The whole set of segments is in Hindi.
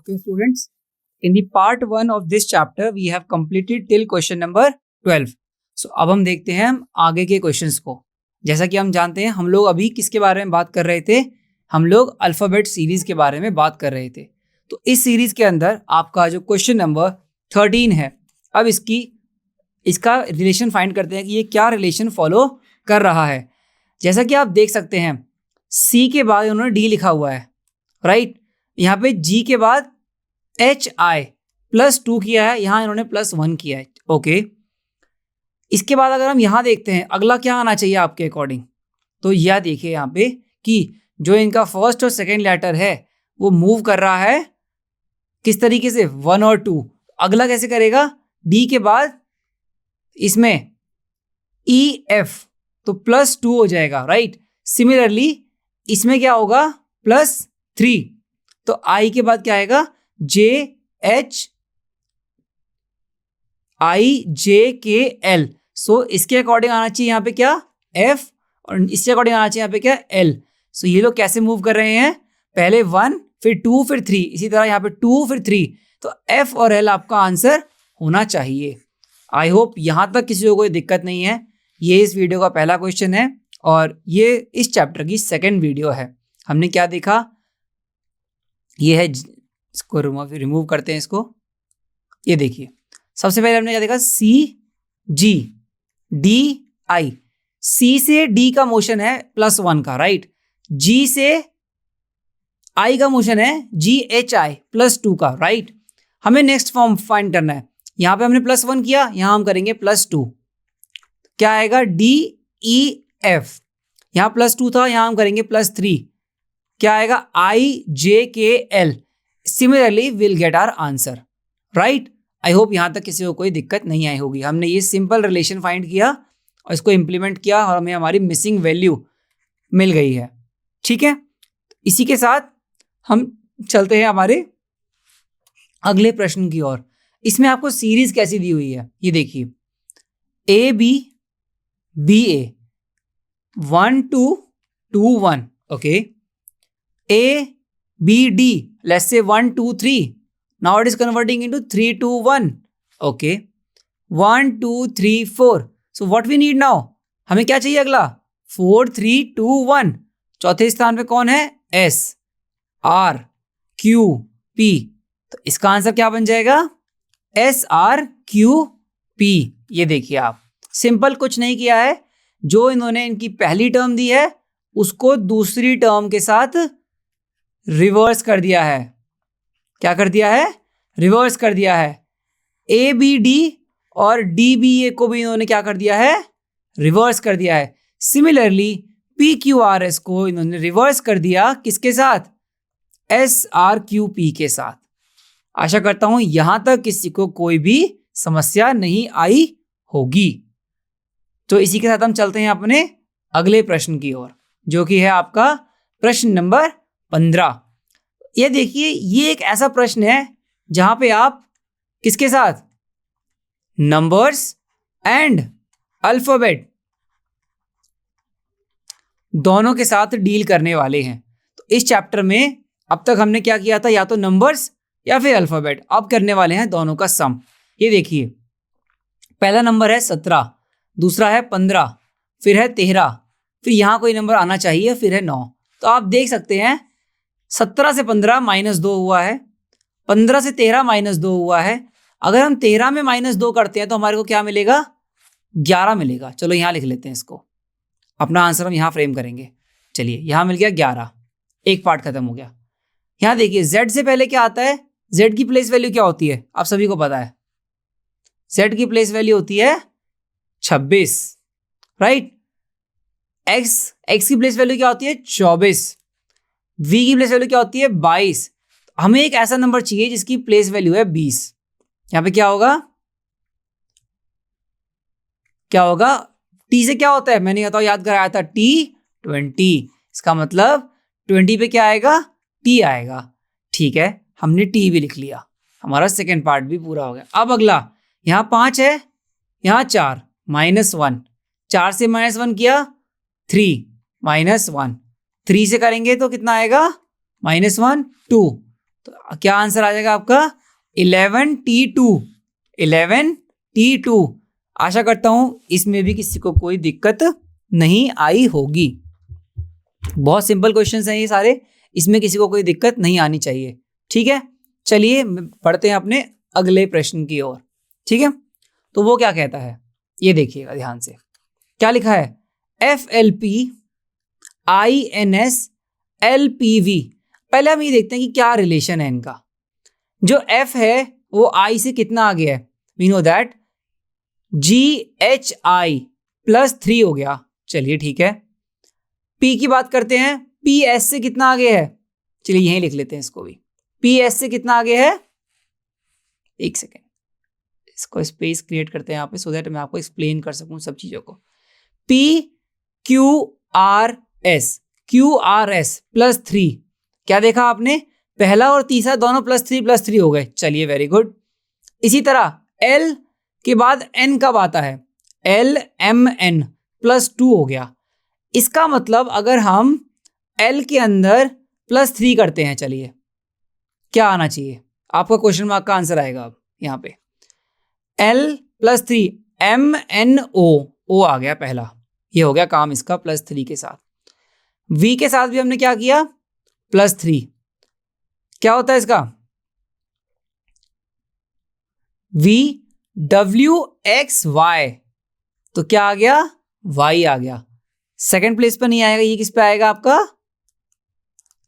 Okay, students. In the part 1 of this chapter, we have completed till question number 12. So अब हम देखते हैं हम आगे के क्वेश्चंस को। जैसा कि हम जानते हैं हम लोग अभी किसके बारे में बात कर रहे थे, हम लोग अल्फ़ाबेट सीरीज के बारे में बात कर रहे थे। तो इस सीरीज के अंदर आपका जो क्वेश्चन नंबर 13 है, अब इसका रिलेशन फाइंड करते हैं कि ये क्या रिलेशन फॉलो कर रहा है। जैसा कि आप देख सकते हैं सी के बाद उन्होंने डी लिखा हुआ है, राइट। यहाँ पे जी के बाद HI +2 किया है, यहाँ इन्होंने +1 किया है। ओके, इसके बाद अगर हम यहाँ देखते हैं अगला क्या आना चाहिए आपके अकॉर्डिंग, तो यह देखिए यहाँ पे कि जो इनका फर्स्ट और सेकेंड लेटर है वो मूव कर रहा है किस तरीके से, 1 और 2। अगला कैसे करेगा, डी के बाद इसमें EF तो +2 हो जाएगा, राइट। सिमिलरली इसमें क्या होगा, +3। तो I के बाद क्या आएगा, JHIJKL। सो इसके अकॉर्डिंग आना चाहिए यहाँ पे क्या, F, और इसके अकॉर्डिंग आना चाहिए यहाँ पे क्या, L। सो ये लोग कैसे मूव कर रहे हैं, पहले 1 फिर 2 फिर 3, इसी तरह यहाँ पे 2 फिर 3। तो F और L आपका आंसर होना चाहिए। आई होप यहाँ तक किसी को कोई दिक्कत नहीं है। ये इस वीडियो का पहला क्वेश्चन है और ये इस चैप्टर की सेकेंड वीडियो है। हमने क्या देखा, ये है, इसको रिमूव करते हैं इसको। ये देखिए सबसे पहले हमने क्या देखा, CGDI। C से D का मोशन है +1 का, राइट। G से I का मोशन है GHI +2 का, राइट। हमें नेक्स्ट फॉर्म फाइंड करना है। यहाँ पे हमने +1 किया, यहाँ हम करेंगे +2। क्या आएगा, DEF। यहाँ +2 था, यहाँ हम करेंगे +3। क्या आएगा, IJKL। Similarly will get our answer, right. I hope यहाँ तक किसी को कोई दिक्कत नहीं आई होगी। हमने ये सिंपल रिलेशन फाइंड किया और इसको इम्प्लीमेंट किया और हमें हमारी मिसिंग वैल्यू मिल गई है, ठीक है। इसी के साथ हम चलते हैं हमारे अगले प्रश्न की ओर। इसमें आपको सीरीज कैसी दी हुई है, ये देखिए, ABBA 1 2 2 1, okay. ABD, let's say 1 2 3. Now it is converting into 3 2 1. Okay. 1 2 3 4. So what we need now? हमें क्या चाहिए अगला, 4 3 2 1। चौथे स्थान पे कौन है, S R Q P। तो इसका आंसर क्या बन जाएगा, SRQP। ये देखिए आप, सिंपल कुछ नहीं किया है, जो इन्होंने इनकी पहली टर्म दी है उसको दूसरी टर्म के साथ रिवर्स कर दिया है। क्या कर दिया है, रिवर्स कर दिया है। ABD और DBA को भी इन्होंने क्या कर दिया है, रिवर्स कर दिया है। सिमिलरली PQRS को इन्होंने रिवर्स कर दिया, किसके साथ, SRQP के साथ। आशा करता हूं यहां तक किसी को कोई भी समस्या नहीं आई होगी। तो इसी के साथ हम चलते हैं अपने अगले प्रश्न की ओर, जो कि है आपका प्रश्न नंबर 15। ये देखिए, ये एक ऐसा प्रश्न है जहां पे आप किसके साथ, नंबर्स एंड अल्फाबेट दोनों के साथ डील करने वाले हैं। तो इस चैप्टर में अब तक हमने क्या किया था, या तो नंबर्स या फिर अल्फाबेट। अब करने वाले हैं दोनों का सम। ये देखिए, पहला नंबर है 17, दूसरा है 15, फिर है 13, फिर यहाँ कोई नंबर आना चाहिए, फिर है 9। तो आप देख सकते हैं 17 से 15 -2 हुआ है, 15 से 13 -2 हुआ है। अगर हम 13 में -2 करते हैं तो हमारे को क्या मिलेगा, 11 मिलेगा। चलो यहाँ लिख लेते हैं इसको, अपना आंसर हम यहाँ फ्रेम करेंगे। चलिए, यहाँ मिल गया 11, एक पार्ट खत्म हो गया। यहाँ देखिए, Z से पहले क्या आता है, Z की प्लेस वैल्यू क्या होती है, आप सभी को पता है। Z की प्लेस वैल्यू होती है 26, राइट। X की प्लेस वैल्यू क्या होती है, 24। V की प्लेस वैल्यू क्या होती है, 22। हमें एक ऐसा नंबर चाहिए जिसकी प्लेस वैल्यू है 20। यहां पे क्या होगा, T से क्या होता है, मैंने बताओ याद कराया था, T20। इसका मतलब 20 पे क्या आएगा, T आएगा। ठीक है, हमने T भी लिख लिया, हमारा सेकेंड पार्ट भी पूरा हो गया। अब अगला, यहाँ 5 है, यहाँ 4, -1। 4 से -1 किया, 3 -1। 3 से करेंगे तो कितना आएगा, -1 2। तो क्या आंसर आ जाएगा आपका 11T2। 11T2। आशा करता हूं इसमें भी किसी को कोई दिक्कत नहीं आई होगी। बहुत सिंपल क्वेश्चंस हैं ये सारे, इसमें किसी को कोई दिक्कत नहीं आनी चाहिए। ठीक है, चलिए पढ़ते हैं अपने अगले प्रश्न की ओर। ठीक है, तो वो क्या कहता है ये देखिएगा ध्यान से। क्या लिखा है? FLP INS LPV। पहले हम ये देखते हैं कि क्या रिलेशन है इनका। जो F है वो I से कितना आगे है? वी नो दैट GHI +3 हो गया। चलिए ठीक है। P की बात करते हैं, PS से कितना आगे है? चलिए यहीं लिख लेते हैं इसको भी। PS से कितना आगे है? एक सेकेंड, इसको स्पेस क्रिएट करते हैं यहाँ पे, सो दैट मैं आपको एक्सप्लेन कर सकूं सब चीजों को। QRS +3। क्या देखा आपने? पहला और तीसरा दोनों +3 हो गए। चलिए वेरी गुड। इसी तरह L के बाद N कब आता है? LMN +2 हो गया। इसका मतलब अगर हम L के अंदर +3 करते हैं, चलिए क्या आना चाहिए? आपका क्वेश्चन मार्क का आंसर आएगा अब यहाँ पे। L +3 MNO, O आ गया पहला, ये हो गया काम इसका +3 के साथ। V के साथ भी हमने क्या किया? +3। क्या होता है इसका? VWXY, तो क्या आ गया? Y आ गया। सेकंड प्लेस पर नहीं आएगा, ये किस पे आएगा आपका?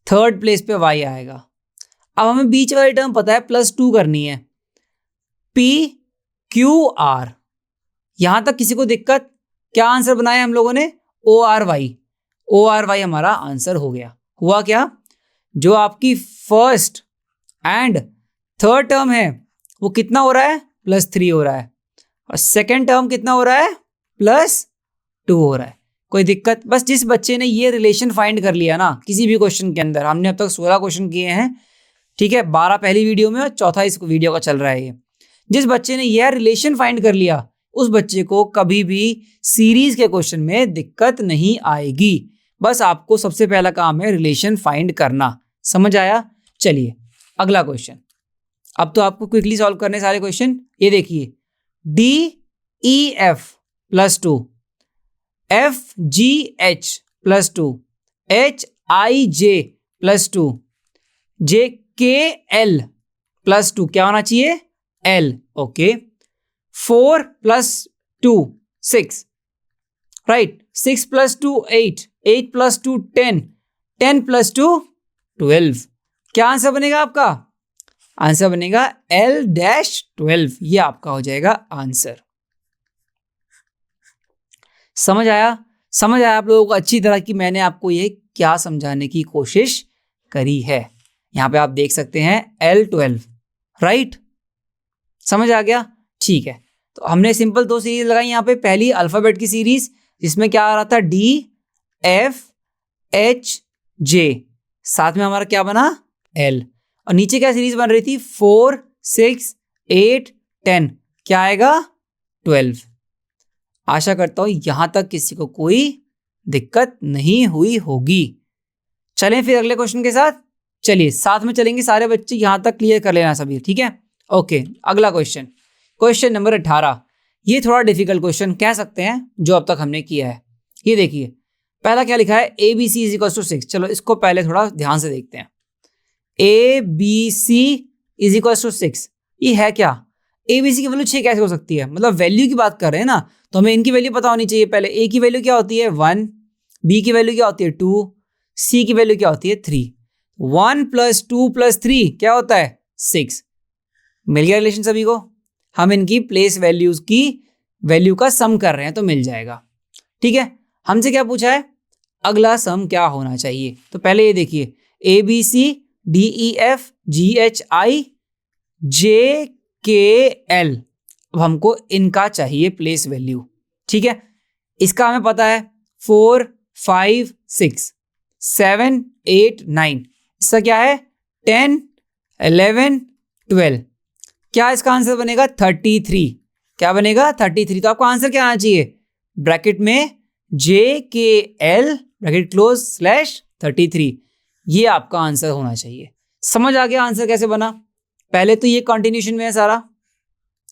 थर्ड प्लेस पे Y आएगा। अब हमें बीच वाली टर्म पता है, +2 करनी है। PQR, यहां तक किसी को दिक्कत? क्या आंसर बनाया हम लोगों ने? ORY। ORY हमारा आंसर हो गया। हुआ क्या? जो आपकी फर्स्ट एंड थर्ड टर्म है वो कितना हो रहा है? +3 हो रहा है। और सेकेंड टर्म कितना हो रहा है? +2 हो रहा है। कोई दिक्कत? बस जिस बच्चे ने ये रिलेशन फाइंड कर लिया ना किसी भी क्वेश्चन के अंदर, हमने अब तक 16 क्वेश्चन किए हैं, ठीक है, 12 पहली वीडियो में और चौथा इस वीडियो का चल रहा है ये। जिस बच्चे ने यह रिलेशन फाइंड कर लिया उस बच्चे को कभी भी सीरीज के क्वेश्चन में दिक्कत नहीं आएगी। बस आपको सबसे पहला काम है रिलेशन फाइंड करना। समझ आया? चलिए अगला क्वेश्चन। अब तो आपको क्विकली सॉल्व करने सारे क्वेश्चन। ये देखिए, DEF +2, FGH +2, HIJ +2, JKL +2, क्या होना चाहिए? L। Okay, 4 + 2 6, right. 6 + 2 8, 8 + 2 10, 10 + 2 12। क्या आंसर बनेगा आपका? आंसर बनेगा L-12। ये आपका हो जाएगा आंसर। समझ आया? समझ आया आप लोगों को अच्छी तरह कि मैंने आपको ये क्या समझाने की कोशिश करी है? यहां पे आप देख सकते हैं L-12, राइट। समझ आ गया? ठीक है, तो हमने सिंपल 2 सीरीज लगाई यहाँ पे। पहली अल्फाबेट की सीरीज जिसमें क्या आ रहा था? DFHJ, साथ में हमारा क्या बना? L। और नीचे क्या सीरीज बन रही थी? 4 6 8 10, क्या आएगा? 12। आशा करता हूं यहां तक किसी को कोई दिक्कत नहीं हुई होगी। चलें फिर अगले क्वेश्चन के साथ। चलिए साथ में चलेंगे सारे बच्चे, यहां तक क्लियर कर लेना सभी, ठीक है? ओके, अगला क्वेश्चन, क्वेश्चन नंबर 18। ये थोड़ा डिफिकल्ट क्वेश्चन कह सकते हैं जो अब तक हमने किया है। ये देखिए, पहला क्या लिखा है? ABC = 6। चलो इसको पहले थोड़ा ध्यान से देखते हैं। ABC = 6, ये है क्या? ABC की वैल्यू 6 कैसे हो सकती है? मतलब वैल्यू की बात कर रहे हैं ना, तो हमें इनकी वैल्यू पता होनी चाहिए पहले। A की वैल्यू क्या होती है? 1, B की वैल्यू क्या होती है? 2, C की वैल्यू क्या होती है? 3। 1 + 2 + 3 क्या होता है? 6। मिल गया रिलेशन सभी को? हम इनकी प्लेस वैल्यूज की वैल्यू का सम कर रहे हैं तो मिल जाएगा। ठीक है, हमसे क्या पूछा है? अगला सम क्या होना चाहिए? तो पहले ये देखिए, ABC DEF GHI JKL। अब हमको इनका चाहिए प्लेस वैल्यू। ठीक है, इसका हमें पता है 4 5 6 7 8 9। इसका क्या है? 10 11 12। क्या इसका आंसर बनेगा? 33। क्या बनेगा? 33। तो आपका आंसर क्या आना चाहिए? ब्रैकेट में JKL ब्रैकेट क्लोज / 33। ये आपका आंसर होना चाहिए। समझ आ गया आंसर कैसे बना? पहले तो ये कंटिन्यूशन में है सारा,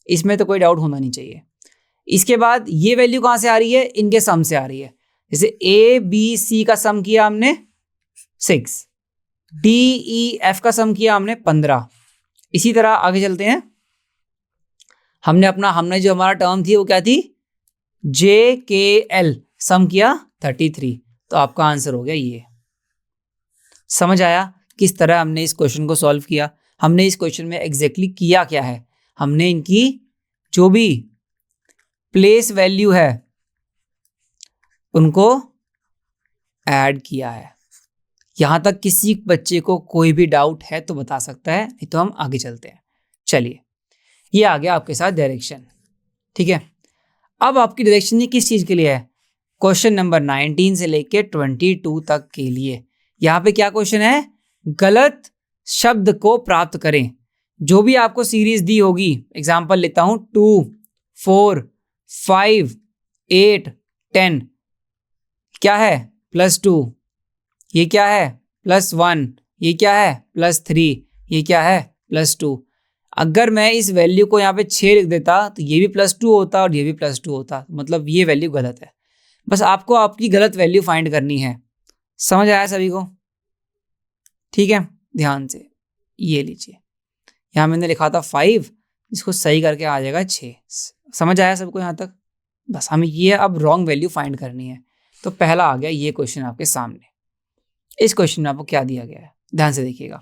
इसमें तो कोई डाउट होना नहीं चाहिए। इसके बाद ये वैल्यू कहां से आ रही है? इनके सम से आ रही है। जैसे ए बी सी का सम किया हमने 6, डी ई एफ का सम किया हमने 15। इसी तरह आगे चलते हैं। हमने जो हमारा टर्म थी वो क्या थी? जे के एल, सम किया 33। तो आपका आंसर हो गया ये। समझ आया किस तरह हमने इस क्वेश्चन को सॉल्व किया? हमने इस क्वेश्चन में एग्जैक्टली किया क्या है? हमने इनकी जो भी प्लेस वैल्यू है उनको ऐड किया है। यहां तक किसी बच्चे को कोई भी डाउट है तो बता सकता है, नहीं तो हम आगे चलते हैं। चलिए, ये आ गया आपके साथ डायरेक्शन। ठीक है, अब आपकी डायरेक्शन ये किस चीज के लिए है? क्वेश्चन नंबर 19 से लेके 22 तक के लिए। यहां पे क्या क्वेश्चन है? गलत शब्द को प्राप्त करें। जो भी आपको सीरीज दी होगी, एग्जाम्पल लेता हूं 2, 4, 5, 8, 10, क्या है? +2। ये क्या है? +1। ये क्या है? +3। ये क्या है? +2। अगर मैं इस वैल्यू को यहाँ पे 6 लिख देता तो ये भी +2 होता और ये भी +2 होता, मतलब ये वैल्यू गलत है। बस आपको आपकी गलत वैल्यू फाइंड करनी है। समझ आया सभी को? ठीक है, ध्यान से ये लीजिए, यहाँ मैंने लिखा था 5, इसको सही करके आ जाएगा 6। समझ आया सबको यहाँ तक? बस हमें ये अब रॉन्ग वैल्यू फाइंड करनी है। तो पहला आ गया ये क्वेश्चन आपके सामने। इस क्वेश्चन में आपको क्या दिया गया है, ध्यान से देखिएगा।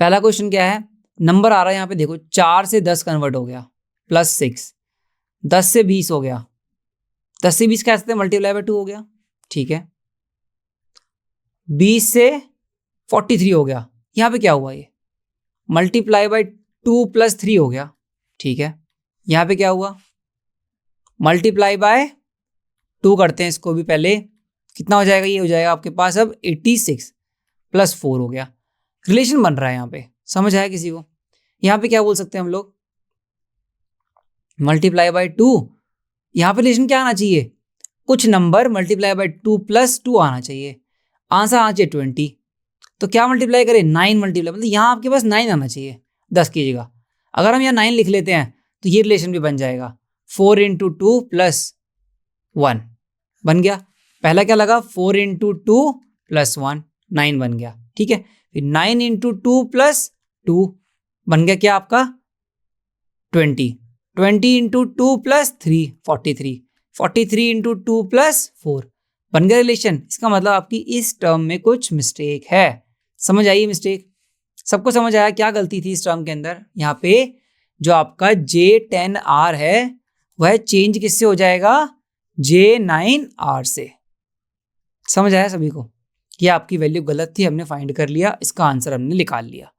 पहला क्वेश्चन क्या है? नंबर आ रहा है यहाँ पे, देखो 4 से 10 कन्वर्ट हो गया, +6। 10 से 20 हो गया, 10 से 20 कैसे ×2 हो गया। ठीक है, 20 से 43 हो गया। यहाँ पे क्या हुआ? ये ×2 + 3 हो गया। ठीक है, यहाँ पे क्या हुआ? ×2 करते हैं इसको भी पहले। कितना हो जाएगा? ये हो जाएगा आपके पास अब 86 + 4 हो गया। रिलेशन बन रहा है यहाँ पे। समझ आया किसी को? यहाँ पे क्या बोल सकते हैं हम लोग? ×2, यहाँ पे रिलेशन क्या आना चाहिए? कुछ नंबर ×2 + 2 आना चाहिए। आंसर आना चाहिए 20। तो क्या मल्टीप्लाई करें? 9 मल्टीप्लाई, मतलब यहाँ आपके पास 9 आना चाहिए 10 की जगह। अगर हम यहाँ 9 लिख लेते हैं तो ये रिलेशन भी बन जाएगा। 4 × 2 + 1 बन गया। पहला क्या लगा? 4 × 2 + 1, 9 बन गया। ठीक है, फिर 9 × 2 + 2 बन गया क्या आपका? 20। 20 × 2 + 3, 43। 43 × 2 + 4 बन गया रिलेशन। इसका मतलब आपकी इस टर्म में कुछ मिस्टेक है। समझ आई मिस्टेक? सबको समझ आया क्या गलती थी इस टर्म के अंदर? यहाँ पे जो आपका J10R है वह चेंज किससे हो जाएगा? J9R से। समझ आया सभी को? ये आपकी वैल्यू गलत थी, हमने फाइंड कर लिया, इसका आंसर हमने निकाल लिया।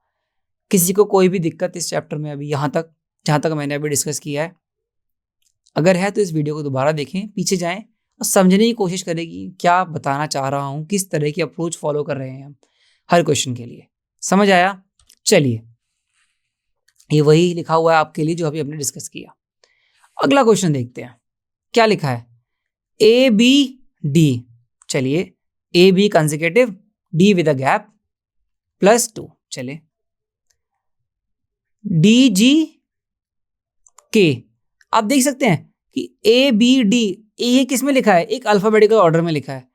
किसी को कोई भी दिक्कत इस चैप्टर में अभी यहाँ तक, जहाँ तक मैंने अभी डिस्कस किया है? अगर है तो इस वीडियो को दोबारा देखें, पीछे जाएं और समझने की कोशिश करें कि क्या बताना चाह रहा हूँ, किस तरह की अप्रोच फॉलो कर रहे हैं हम हर क्वेश्चन के लिए। समझ आया? चलिए, ये वही लिखा हुआ है आपके लिए जो अभी हमने डिस्कस किया। अगला क्वेश्चन देखते हैं क्या लिखा है। ABD, चलिए AB consecutive, D with a gap, +2। चलिए DGK, आप देख सकते हैं कि ABD, ये किस में लिखा है? एक अल्फाबेटिकल ऑर्डर में लिखा है।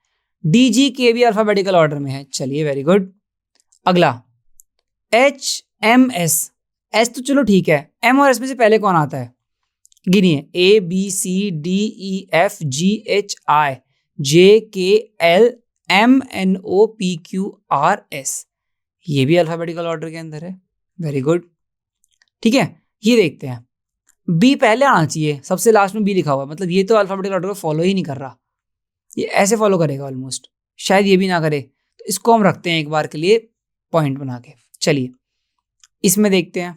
DGK भी अल्फाबेटिकल ऑर्डर में है। चलिए वेरी गुड। अगला HMS, एस तो चलो ठीक है, M और S में से पहले कौन आता है? गिनिए, ABCDEFGHIJKLMNOPQRS, ये भी अल्फाबेटिकल ऑर्डर के अंदर है। Very good. ठीक है, ये देखते हैं। बी पहले आना चाहिए, सबसे लास्ट में बी लिखा हुआ है, मतलब ये तो अल्फाबेटिकल ऑर्डर को फॉलो ही नहीं कर रहा। ये ऐसे फॉलो करेगा ऑलमोस्ट, शायद ये भी ना करे। तो इसको हम रखते हैं एक बार के लिए पॉइंट बना के। चलिए इसमें देखते हैं,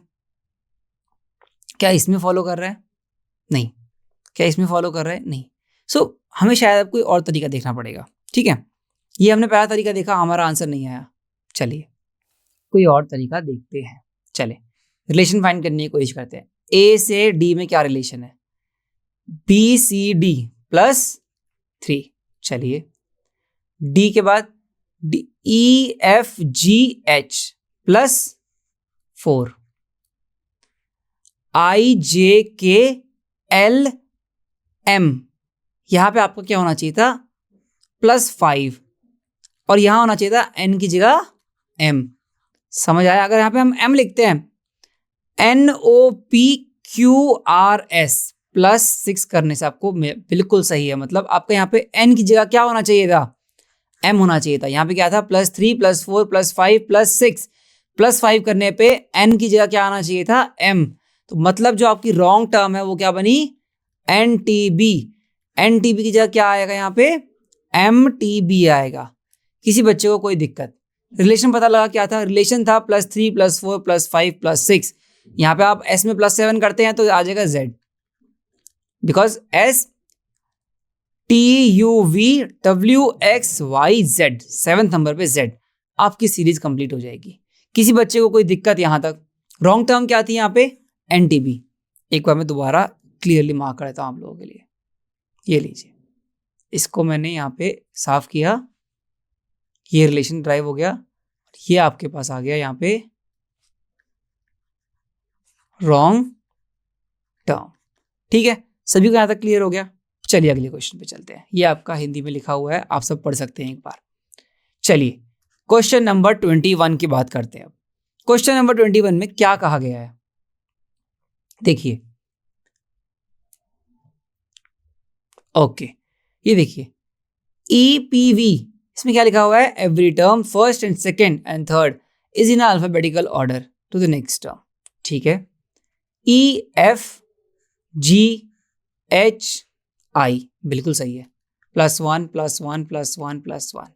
क्या इसमें फॉलो कर रहा है? नहीं। क्या इसमें फॉलो कर रहा है? नहीं। सो हमें शायद अब कोई और तरीका देखना पड़ेगा। ठीक है, ये हमने पहला तरीका देखा, हमारा आंसर नहीं आया। चलिए कोई और तरीका देखते हैं। चले रिलेशन फाइंड करने की कोशिश करते हैं। A से D में क्या रिलेशन है? BCD +3। चलिए D के बाद EFGH प्लस 4, IJKLM, यहां पे आपको क्या होना चाहिए था प्लस 5, और यहां होना चाहिए था N की जगह M। समझ आया? अगर यहां पे हम M लिखते हैं NOPQRS प्लस 6 करने से आपको बिल्कुल सही है, मतलब आपका यहाँ पे N की जगह क्या होना चाहिए था, M होना चाहिए था। यहाँ पे क्या था +3 +4 +5 +6, +5 करने पे N की जगह क्या आना चाहिए था M। तो मतलब जो आपकी रॉन्ग टर्म है वो क्या बनी NTB। NTB की जगह क्या आएगा यहाँ पे MTB आएगा। किसी बच्चे को कोई दिक्कत? रिलेशन पता लगा क्या था? रिलेशन था +3 +4 +5 +6। यहाँ पे आप S में +7 करते हैं तो आ जाएगा Z, because STUVWXYZ, 7th number पे Z। आपकी सीरीज कंप्लीट हो जाएगी। किसी बच्चे को कोई दिक्कत यहाँ तक? रॉन्ग टर्म क्या थी यहाँ पे NTB। एक बार मैं दोबारा क्लियरली मार्क कर देता हूँ आप लोगों के लिए। ये लीजिए, इसको मैंने यहाँ पे साफ किया, ये रिलेशन ड्राइव हो गया, ये आपके पास आ गया यहाँ पे रॉन्ग टर्म। ठीक है, सभी को यहाँ तक क्लियर हो गया? चलिए अगले क्वेश्चन पे चलते हैं। ये आपका हिंदी में लिखा हुआ है, आप सब पढ़ सकते हैं एक बार। चलिए क्वेश्चन नंबर 21 की बात करते हैं। अब क्वेश्चन नंबर 21 में क्या कहा गया है देखिए। ओके, ये देखिए EPV, इसमें क्या लिखा हुआ है, every term first and second and third is in alphabetical order to the next term. ठीक है, EFGHI बिल्कुल सही है, +1 +1 +1 +1,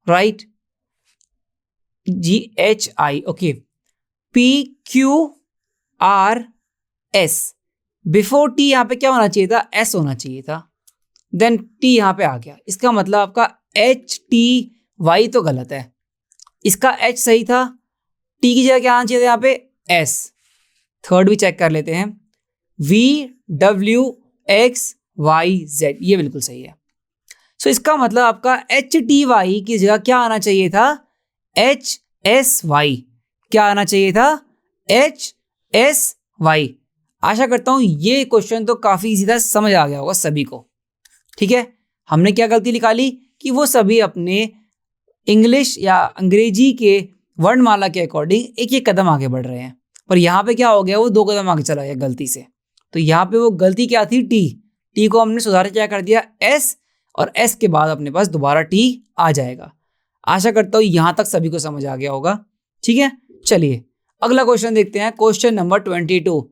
right. GHI, okay. PQRS, before T यहाँ पे क्या होना चाहिए था, S होना चाहिए था, देन T यहाँ पे आ गया। इसका मतलब आपका HTY तो गलत है, इसका H सही था, T की जगह क्या आना चाहिए था यहाँ पे S। थर्ड भी चेक कर लेते हैं, VWXYZ, ये बिल्कुल सही है। सो इसका मतलब आपका HTY की जगह क्या आना चाहिए था, HSY। क्या आना चाहिए था, HSY। आशा करता हूं ये क्वेश्चन तो काफी इजी था, समझ आ गया होगा सभी को। ठीक है, हमने क्या गलती निकाली कि वो सभी अपने इंग्लिश या अंग्रेजी के वर्णमाला के अकॉर्डिंग एक एक कदम आगे बढ़ रहे हैं, पर यहाँ पे क्या हो गया, वो 2 कदम आगे चला गया गलती से। तो यहाँ पे वो गलती क्या थी, टी को हमने सुधार क्या कर दिया S, और S के बाद अपने पास दोबारा T आ जाएगा। आशा करता हूँ यहाँ तक सभी को समझ आ गया होगा। ठीक है, चलिए अगला क्वेश्चन देखते हैं, क्वेश्चन नंबर 22।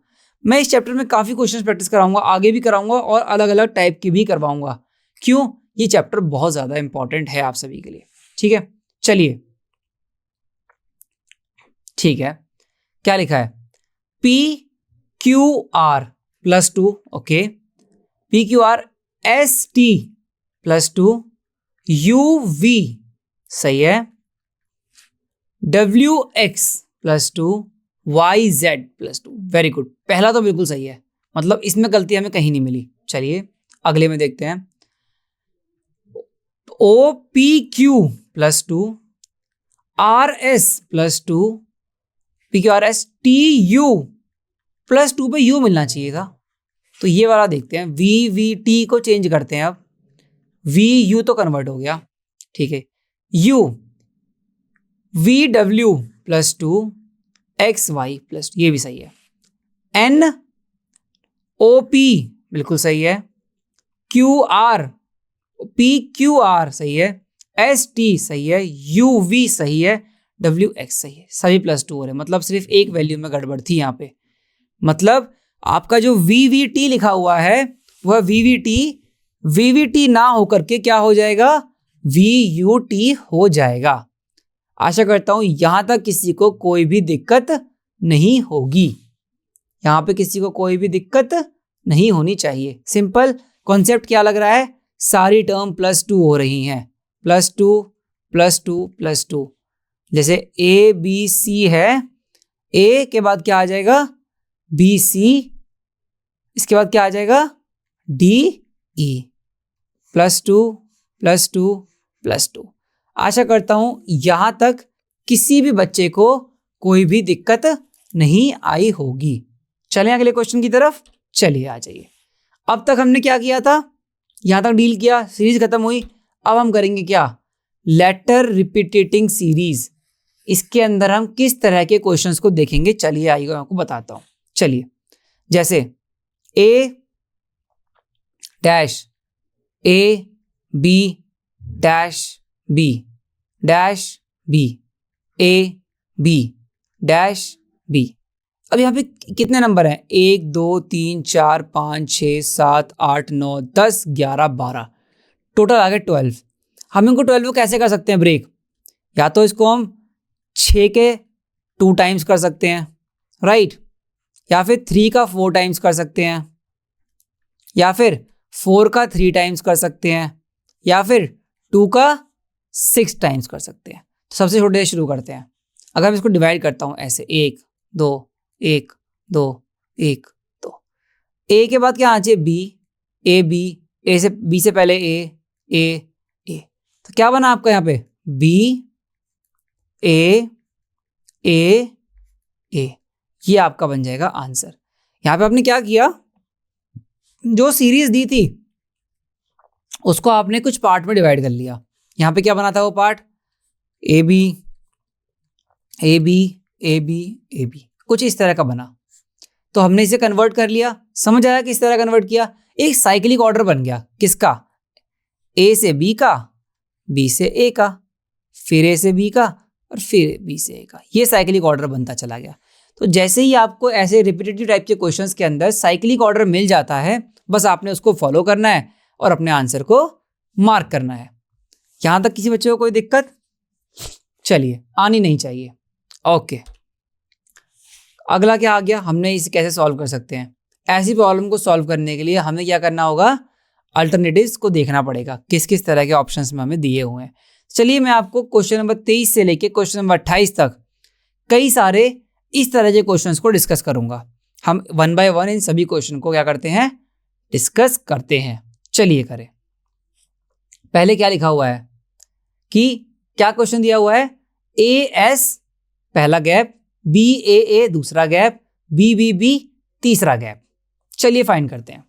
मैं इस चैप्टर में काफी क्वेश्चन प्रैक्टिस कराऊंगा, आगे भी कराऊंगा और अलग अलग टाइप की भी करवाऊंगा। क्यों? ये चैप्टर बहुत ज्यादा इंपॉर्टेंट है आप सभी के लिए। ठीक है, चलिए ठीक है, क्या लिखा है, PQR +2, okay, PQR ST +2, UV सही है, WX +2, YZ +2, वेरी गुड। पहला तो बिल्कुल सही है, मतलब इसमें गलती हमें कहीं नहीं मिली। चलिए अगले में देखते हैं, OPQ +2, RS +2, PQRS TU +2 पे U मिलना चाहिए था, तो ये वाला देखते हैं, VVT को चेंज करते हैं, अब VU तो कन्वर्ट हो गया। ठीक है, U VW +2, XY +2, ये भी सही है, NOP बिल्कुल सही है, QR PQR सही है, ST सही है, UV सही है, WX सही है, सभी +2 हो रहे हैं। मतलब सिर्फ एक वैल्यू में गड़बड़ थी यहाँ पे, मतलब आपका जो VVT लिखा हुआ है वह VVT ना होकर के क्या हो जाएगा, VUT हो जाएगा। आशा करता हूं यहां तक किसी को कोई भी दिक्कत नहीं होगी, यहां पे किसी को कोई भी दिक्कत नहीं होनी चाहिए। सिंपल कॉन्सेप्ट क्या लग रहा है, सारी टर्म +2 हो रही हैं, +2 +2 +2। जैसे ABC है, A के बाद क्या आ जाएगा, BC, इसके बाद क्या आ जाएगा, DE, +2 +2 +2। आशा करता हूं यहां तक किसी भी बच्चे को कोई भी दिक्कत नहीं आई होगी। चलें अगले क्वेश्चन की तरफ, चलिए आ जाइए। अब तक हमने क्या किया था, यहां तक डील किया, सीरीज खत्म हुई। अब हम करेंगे क्या, लेटर रिपीटेटिंग सीरीज। इसके अंदर हम किस तरह के क्वेश्चंस को देखेंगे, चलिए आइए आपको बताता हूं। चलिए, जैसे A dash A B dash B dash B A B dash B. अब यहाँ पे कितने नंबर हैं, 1 2 3 4 5 6 7 8 9 10 11 12, टोटल आ गए 12। हम इनको 12 को कैसे कर सकते हैं ब्रेक, या तो इसको हम 6 के 2 टाइम्स कर सकते हैं, राइट, या फिर 3 का 4 टाइम्स कर सकते हैं, या फिर 4 का 3 टाइम्स कर सकते हैं, या फिर 2 का 6 टाइम्स कर सकते हैं। तो सबसे छोटे से शुरू करते हैं। अगर मैं इसको डिवाइड करता हूं ऐसे 1 2 1 2 1 2, ए के बाद क्या आना चाहिए, बी, ए बी, ए से बी से पहले ए, तो क्या बना आपका यहाँ पे, बी ए ए ए, ये आपका बन जाएगा आंसर। यहाँ पे आपने क्या किया, जो सीरीज दी थी उसको आपने कुछ पार्ट में डिवाइड कर लिया। यहाँ पे क्या बना था वो part, A B A B A B A B, कुछ इस तरह का बना। तो हमने इसे कन्वर्ट कर लिया, समझ आया किस तरह कन्वर्ट किया, एक साइक्लिक ऑर्डर बन गया। किसका, ए से बी का, बी से ए का, फिर ए से बी का, और फिर बी से ए का, ये साइक्लिक ऑर्डर बनता चला गया। तो जैसे ही आपको ऐसे रिपीटेटिव टाइप के क्वेश्चंस के अंदर साइक्लिक ऑर्डर मिल जाता है, बस आपने उसको फॉलो करना है और अपने आंसर को मार्क करना है। यहां तक किसी बच्चे को कोई दिक्कत, चलिए आनी नहीं चाहिए। ओके, अगला क्या आ गया, हमने इसे कैसे सॉल्व कर सकते हैं। ऐसी प्रॉब्लम को सॉल्व करने के लिए हमें क्या करना होगा, अल्टरनेटिव्स को देखना पड़ेगा, किस किस तरह के ऑप्शंस में हमें दिए हुए हैं। चलिए मैं आपको क्वेश्चन नंबर 23 से लेके क्वेश्चन नंबर 28 तक कई सारे इस तरह के क्वेश्चंस को डिस्कस करूंगा। हम 1 बाय 1 इन सभी क्वेश्चन को क्या करते हैं, डिस्कस करते हैं। चलिए करें। पहले क्या लिखा हुआ है कि क्या क्वेश्चन दिया हुआ है, ए एस पहला गैप, बी ए ए दूसरा गैप, बी बी बी तीसरा गैप। चलिए फाइंड करते हैं।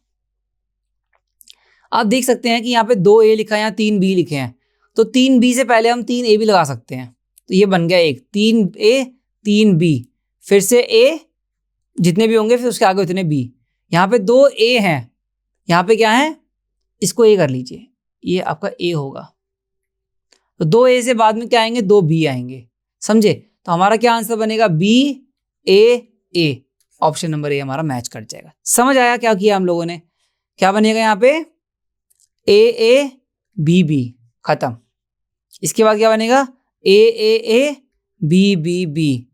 आप देख सकते हैं कि यहाँ पे 2 ए लिखा है, यहाँ 3 बी लिखे हैं, तो 3 बी से पहले हम 3 ए भी लगा सकते हैं। तो ये बन गया एक, 3 ए 3 बी, फिर से ए, जितने भी होंगे फिर उसके आगे उतने बी। यहाँ पे 2 ए हैं, यहाँ पे क्या है, इसको ए कर लीजिए, ये आपका ए होगा। तो 2 ए से बाद में क्या आएंगे, 2 बी आएंगे, समझे। तो हमारा क्या आंसर बनेगा, B A A, option number A हमारा मैच कर जाएगा। समझ आया क्या किया हम लोगों ने, क्या बनेगा यहाँ पे, ए ए बी बी, खत्म। इसके बाद क्या बनेगा, ए ए ए बी बी बी,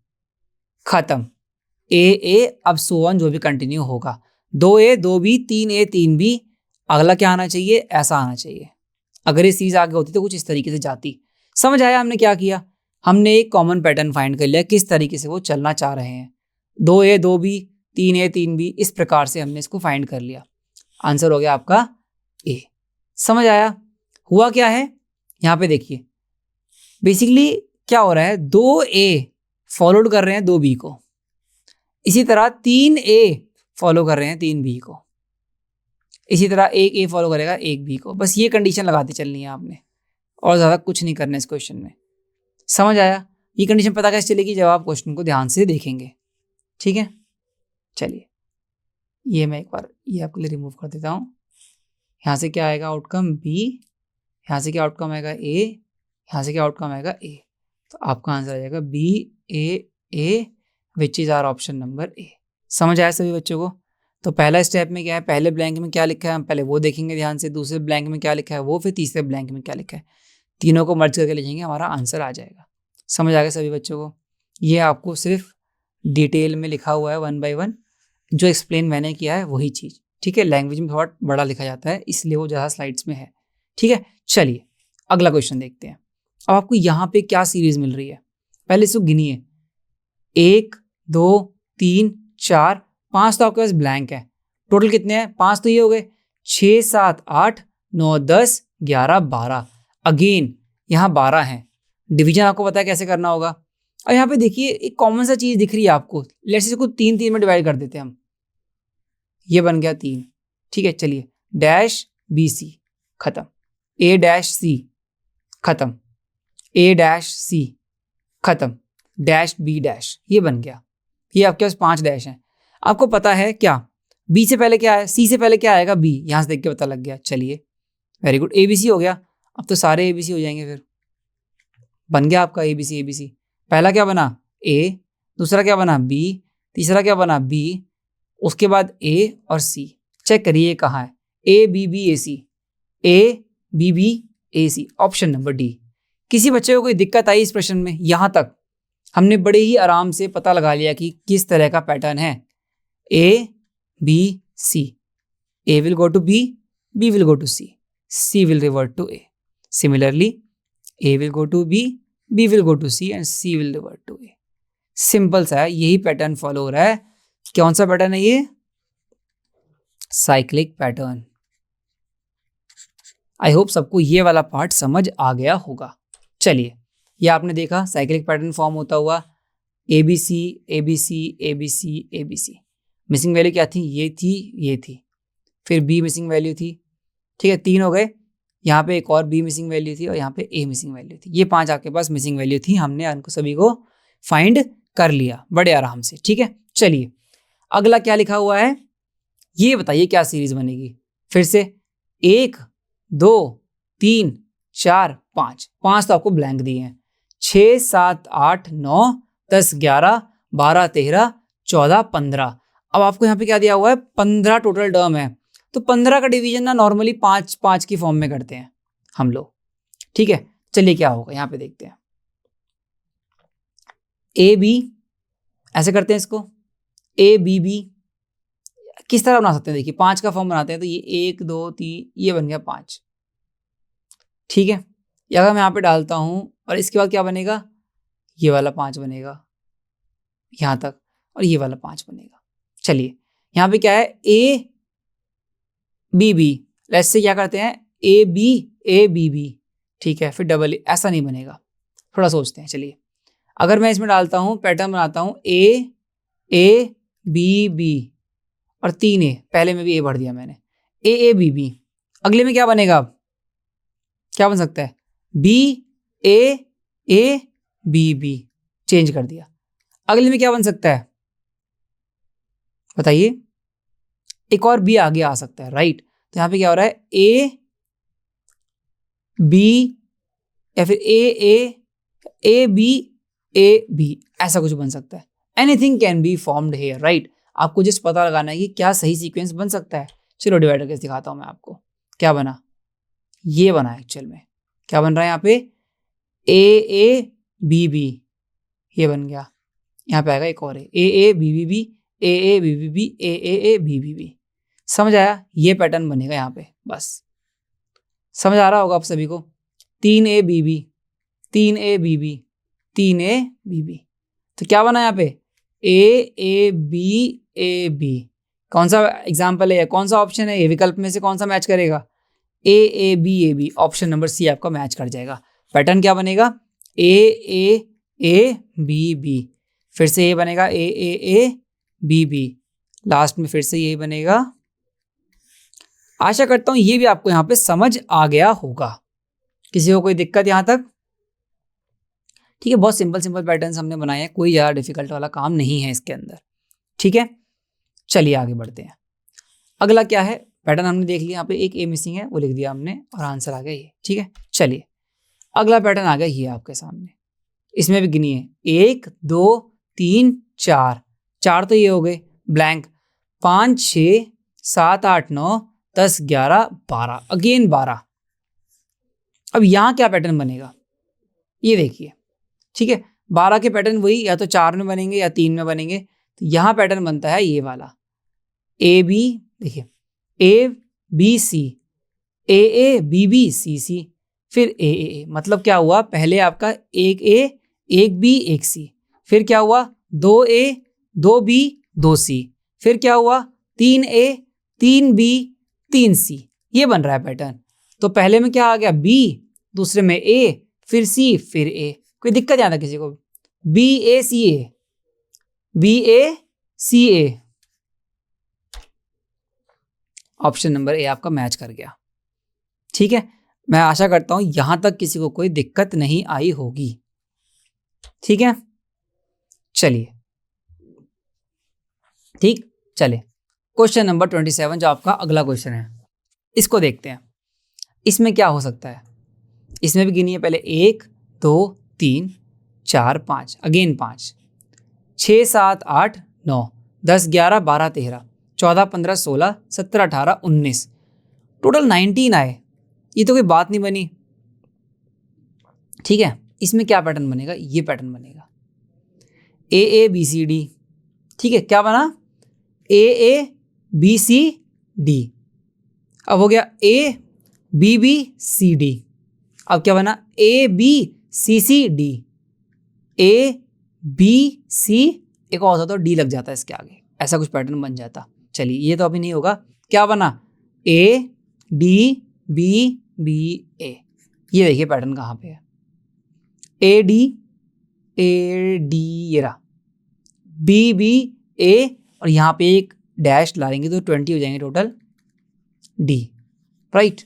खत्म। ए ए, अब सो ऑन जो भी कंटिन्यू होगा, 2 ए 2 बी 3 ए 3 बी। अगला क्या आना चाहिए, ऐसा आना चाहिए। अगर ये चीज आगे होती तो कुछ इस तरीके से जाती। समझ आया हमने क्या किया, हमने एक कॉमन पैटर्न फाइंड कर लिया, किस तरीके से वो चलना चाह रहे हैं। 2 ए 2 बी 3 ए 3 बी, इस प्रकार से हमने इसको फाइंड कर लिया। आंसर हो गया आपका ए। समझ आया, हुआ क्या है यहाँ पे देखिए, बेसिकली क्या हो रहा है, 2 ए फॉलोड कर रहे हैं 2 बी को, इसी तरह 3 ए फॉलो कर रहे हैं 3 बी को, इसी तरह 1 ए फॉलो करेगा 1 बी को। बस ये कंडीशन लगाती चलनी है आपने, और ज़्यादा कुछ नहीं करना इस क्वेश्चन में। समझ आया, ये कंडीशन पता कैसे चलेगी, जब आप क्वेश्चन को ध्यान से देखेंगे, ठीक है। चलिए ये मैं एक बार ये आपके लिए रिमूव कर देता हूँ। यहाँ से क्या आएगा आउटकम बी, यहाँ से क्या आउटकम आएगा ए, यहाँ से क्या आउटकम आएगा ए। तो आपका आंसर आ जाएगा B A A, which is our option number A. समझ आया सभी बच्चों को। तो पहला स्टेप में क्या है, पहले ब्लैंक में क्या लिखा है हम पहले वो देखेंगे ध्यान से, दूसरे ब्लैंक में क्या लिखा है वो, फिर तीसरे ब्लैंक में क्या लिखा है, तीनों को मर्ज करके लिखेंगे, हमारा आंसर आ जाएगा। समझ आ गया सभी बच्चों को। ये आपको सिर्फ डिटेल में लिखा हुआ है 1 बाय 1, जो एक्सप्लेन मैंने किया है वही चीज़, ठीक है। लैंग्वेज में थोड़ा बड़ा लिखा जाता है, इसलिए वो ज़्यादा स्लाइड्स में है, ठीक है। चलिए अगला क्वेश्चन देखते हैं। अब आपको यहाँ पे क्या सीरीज मिल रही है, पहले इसको गिनिए, 1 2 3 4 5, तो आपके पास ब्लैंक है। टोटल कितने हैं, 5 तो ये हो गए, 6 7 8 9 10 11 12। अगेन यहाँ 12 हैं। डिवीजन आपको पता है कैसे करना होगा। और यहाँ पे देखिए एक कॉमन सा चीज दिख रही है आपको, लेट्स से इसको 3 में डिवाइड कर देते हैं हम। ये बन गया 3, ठीक है। चलिए डैश बी सी खत्म, ए डैश सी खत्म, ए डैश सी खत्म, डैश बी डैश, ये बन गया। ये आपके पास 5 डैश हैं। आपको पता है क्या बी से पहले क्या है, सी से पहले क्या आएगा, बी। यहां से देख के पता लग गया। चलिए very good, A B C हो गया। अब तो सारे ए बी सी हो जाएंगे, फिर बन गया आपका ए बी सी। ए बी सी पहला क्या बना, ए, दूसरा क्या बना, बी, तीसरा क्या बना, बी, उसके बाद ए और सी। चेक करिए कहाँ है, A B B A C, A B B A C, option number D. किसी बच्चे को कोई दिक्कत आई इस प्रश्न में? यहां तक हमने बड़े ही आराम से पता लगा लिया कि किस तरह का पैटर्न है। A B C, A will go to B, B will go to C, C will revert to A. Similarly A will go to B, B will go to C and C will revert to A. Simple सा है, यही पैटर्न फॉलो हो रहा है। कौन सा पैटर्न है ये? Cyclic pattern. आई होप सबको ये वाला पार्ट समझ आ गया होगा। चलिए ये आपने देखा साइक्लिक पैटर्न फॉर्म होता हुआ, A B C A B C A B C A B C. Missing value क्या थी, ये थी, ये थी, फिर बी मिसिंग वैल्यू थी, ठीक है, 3 हो गए। यहाँ पे एक और बी मिसिंग वैल्यू थी और यहाँ पे ए मिसिंग वैल्यू थी। ये 5 आपके पास मिसिंग वैल्यू थी, हमने उनको सभी को फाइंड कर लिया बड़े आराम से, ठीक है। चलिए अगला क्या लिखा हुआ है, ये बताइए क्या सीरीज बनेगी। फिर से 1 2 3 4 5, 5 तो आपको ब्लैंक दिए हैं। 6 7 8 9 10 11 12 13 14 15। अब आपको यहाँ पे क्या दिया हुआ है, 15 टोटल टर्म है। तो 15 का डिवीजन ना नॉर्मली 5 5 की फॉर्म में करते हैं हम लोग, ठीक है। चलिए क्या होगा यहाँ पे देखते हैं। ए बी ऐसे करते हैं इसको, ए बी बी किस तरह बना सकते हैं, देखिए 5 का फॉर्म बनाते हैं तो ये 1 2 3, ये बन गया 5, ठीक है। या अगर मैं यहाँ पे डालता हूँ और इसके बाद क्या बनेगा, ये वाला 5 बनेगा यहाँ तक, और ये वाला 5 बनेगा। चलिए यहाँ पे क्या है, A B B, let's say क्या करते हैं, ए बी बी, ठीक है, फिर डबल ए, ऐसा नहीं बनेगा, थोड़ा सोचते हैं। चलिए अगर मैं इसमें डालता हूँ, पैटर्न बनाता हूँ, ए बी बी और 3 ए, पहले में भी ए भर दिया मैंने, ए बी बी। अगले में क्या बनेगा, अब क्या बन सकता है, B A B B, change कर दिया। अगले में क्या बन सकता है बताइए, एक और बी आगे आ सकता है, राइट। तो यहाँ पे क्या हो रहा है, ए बी या फिर ए बी, ऐसा कुछ बन सकता है। Anything can be formed here, right. आपको जिस पता लगाना है कि क्या सही सीक्वेंस बन सकता है। चलो डिवाइडर केस दिखाता हूं मैं आपको, क्या बना, ये बना एक्चुअल में। क्या बन रहा है यहाँ पे, ए बी बी, ये बन गया। यहाँ पे आएगा एक और A B B B, A B B B, A B B B. समझ आया, ये पैटर्न बनेगा यहाँ पे, बस समझ आ रहा होगा आप सभी को। 3 A B B, 3 A B B, 3 A B B, तो क्या बना यहाँ पे, ए बी। कौन सा एग्जाम्पल है, कौन सा ऑप्शन है, ये विकल्प में से कौन सा मैच करेगा, A B, option number C आपका मैच कर जाएगा। पैटर्न क्या बनेगा, ए बी बी, फिर से ये बनेगा ए बी बी, लास्ट में फिर से यही बनेगा। आशा करता हूं ये भी आपको यहां पे समझ आ गया होगा। किसी को कोई दिक्कत यहां तक? ठीक है, बहुत सिंपल पैटर्न्स हमने बनाए हैं, कोई ज़्यादा डिफिकल्ट वाला काम नहीं है इसके अंदर, ठीक है। चलिए आगे बढ़ते हैं। अगला क्या है, पैटर्न हमने देख लिया, यहाँ पे एक ए मिसिंग है, वो लिख दिया हमने और आंसर आ गया ये, ठीक है। चलिए अगला पैटर्न आ गया ये आपके सामने, इसमें भी गिनिए 1 2 3 4, 4 तो ये हो गए ब्लैंक, 5 6 7 8 9 10 11 12, अगेन 12। अब यहाँ क्या पैटर्न बनेगा ये देखिए, ठीक है। 12 के पैटर्न वही या तो 4 में बनेंगे या 3 में बनेंगे। तो यहाँ पैटर्न बनता है ये वाला, ए बी, देखिए A B C, A B B C C, फिर ए, मतलब क्या हुआ, पहले आपका एक ए एक बी एक सी, फिर क्या हुआ 2 ए 2 बी 2 सी, फिर क्या हुआ 3 ए 3 बी 3 सी, ये बन रहा है पैटर्न। तो पहले में क्या आ गया बी, दूसरे में ए, फिर सी, फिर ए। कोई दिक्कत नहीं आता किसी को। B A C A, B A C A, option number A आपका मैच कर गया। ठीक है, मैं आशा करता हूं यहां तक किसी को कोई दिक्कत नहीं आई होगी। ठीक है, चलिए ठीक, चले क्वेश्चन नंबर 27 जो आपका अगला क्वेश्चन है, इसको देखते हैं। इसमें क्या हो सकता है, इसमें भी गिनिए पहले 1 2 3 4 5, अगेन 5, 6 7 8 9 10 11 12 13 14 15 16 17 18 19, टोटल 19 आए। ये तो कोई बात नहीं बनी। ठीक है, इसमें क्या पैटर्न बनेगा, ये पैटर्न बनेगा ए ए बी सी डी। ठीक है, क्या बना, ए ए बी सी डी। अब हो गया A B B C D. अब क्या बना, A B C C D, A B C, एक और होता तो डी लग जाता है इसके आगे, ऐसा कुछ पैटर्न बन जाता। चलिए ये तो अभी नहीं होगा। क्या बना, ए डी बी बी ए। ये देखिए पैटर्न कहाँ पे है, ए डी ये रहा, बी बी ए, और यहाँ पे एक डैश डालेंगे तो 20 हो जाएंगे total, D. Right,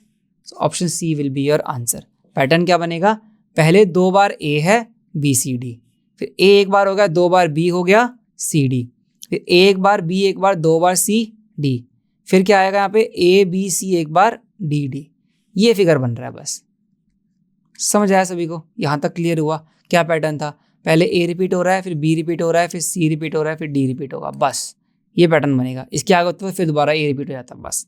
option C will be your answer. Pattern क्या बनेगा, पहले 2 बार ए है बी सी डी, फिर ए एक बार हो गया, 2 बार बी हो गया सी डी, फिर ए एक बार बी एक बार, 2 बार सी डी, फिर क्या आएगा यहाँ पे ए बी सी एक बार डी डी। ये फिगर बन रहा है। बस समझ आया सभी को, यहाँ तक क्लियर हुआ। क्या पैटर्न था, पहले ए रिपीट हो रहा है, फिर बी रिपीट हो रहा है, फिर सी रिपीट हो रहा है, फिर डी रिपीट होगा। बस ये पैटर्न बनेगा। इसके आगे होता है फिर दोबारा ए रिपीट हो जाता है। बस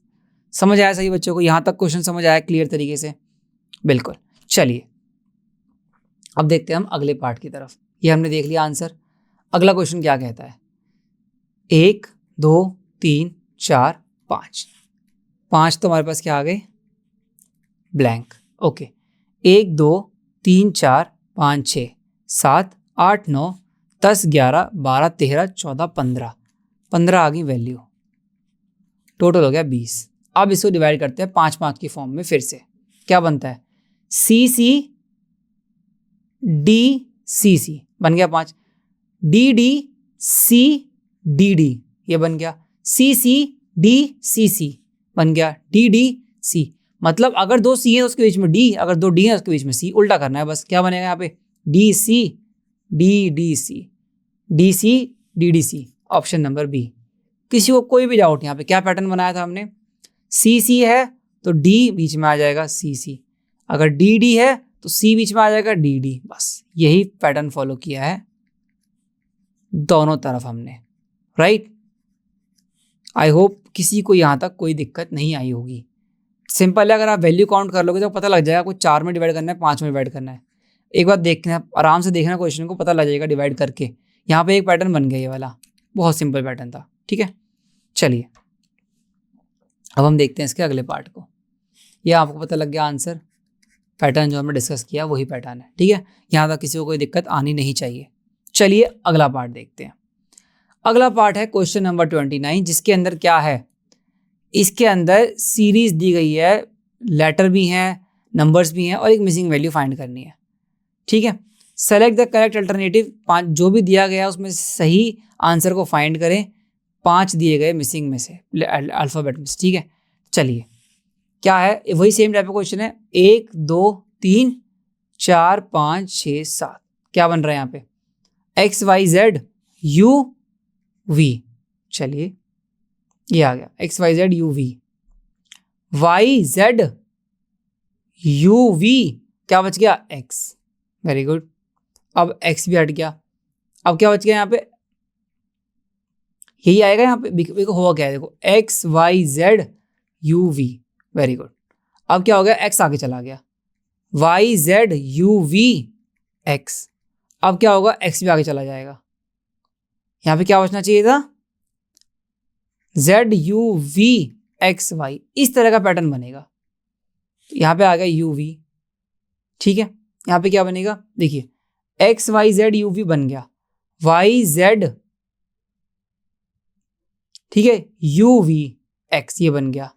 समझ आया सही बच्चों को, यहाँ तक क्वेश्चन समझ आया क्लियर तरीके से, बिल्कुल। चलिए अब देखते हैं हम अगले पार्ट की तरफ। ये हमने देख लिया आंसर। अगला क्वेश्चन क्या कहता है, 1 2 3 4 5, 5 तो हमारे पास क्या आ गए, ब्लैंक। ओके, 1 2 3 4 5 6 7 8 9 10 11 12 13 14 15, 15 आ गई वैल्यू, टोटल हो गया 20। अब इसको डिवाइड करते हैं 5 5 की फॉर्म में। फिर से क्या बनता है, सी सी डी सी सी बन गया 5, D D C D D ये बन गया, सी सी डी सी सी बन गया, डी डी सी। मतलब अगर 2 सी है तो उसके बीच में डी, अगर 2 डी है उसके बीच में सी, उल्टा करना है बस। क्या बनेगा यहाँ पे, D C D D C, D C D D C, option number B. किसी को कोई भी डाउट, यहाँ पे क्या पैटर्न बनाया था हमने, सी सी है तो डी बीच में आ जाएगा सी सी, अगर डी डी है तो सी बीच में आ जाएगा डी डी। बस यही पैटर्न फॉलो किया है दोनों तरफ हमने। राइट, आई होप किसी को यहाँ तक कोई दिक्कत नहीं आई होगी। सिंपल है, अगर आप वैल्यू काउंट कर लोगे तो पता लग जाएगा, कुछ 4 में डिवाइड करना है, 5 में डिवाइड करना है। एक बार देखना, आराम से देखना क्वेश्चन को, पता लग जाएगा डिवाइड करके। यहाँ पे एक पैटर्न बन गया, ये वाला बहुत सिंपल पैटर्न था। ठीक है, चलिए अब हम देखते हैं इसके अगले पार्ट को। ये आपको पता लग गया आंसर, पैटर्न जो हमने डिस्कस किया वही पैटर्न है। ठीक है, यहाँ तक किसी को कोई दिक्कत आनी नहीं चाहिए। चलिए अगला पार्ट देखते हैं। अगला पार्ट है क्वेश्चन नंबर 29, जिसके अंदर क्या है, इसके अंदर सीरीज दी गई है, लेटर भी हैं, नंबर्स भी हैं, और एक मिसिंग वैल्यू फाइंड करनी है। ठीक है, सेलेक्ट द करेक्ट अल्टरनेटिव, 5 जो भी दिया गया उसमें सही आंसर को फाइंड करें 5 दिए गए मिसिंग में से, अल्फाबेट में से। ठीक है, चलिए क्या है, वही सेम टाइप का क्वेश्चन है। 1 2 3 4 5 6 7, क्या बन रहा है यहाँ पे, X Y Z U V. चलिए ये आ गया X Y Z U V, Y Z U V, क्या बच गया एक्स। वेरी गुड, अब एक्स भी हट गया। अब क्या बच गया यहाँ पे, यही आएगा यहाँ पे, देखो हुआ क्या है, देखो X Y Z U V. Very good, अब क्या हो गया, एक्स आगे चला गया, Y Z U V X. अब क्या होगा, एक्स भी आगे चला जाएगा, यहाँ पे क्या बचना चाहिए था, Z U V X Y. इस तरह का पैटर्न बनेगा। यहाँ पे आ गया यू वी। ठीक है, यहाँ पे क्या बनेगा, देखिए X Y Z U V बन गया, वाई जेड, ठीक है, यू वी एक्स ये बन गया।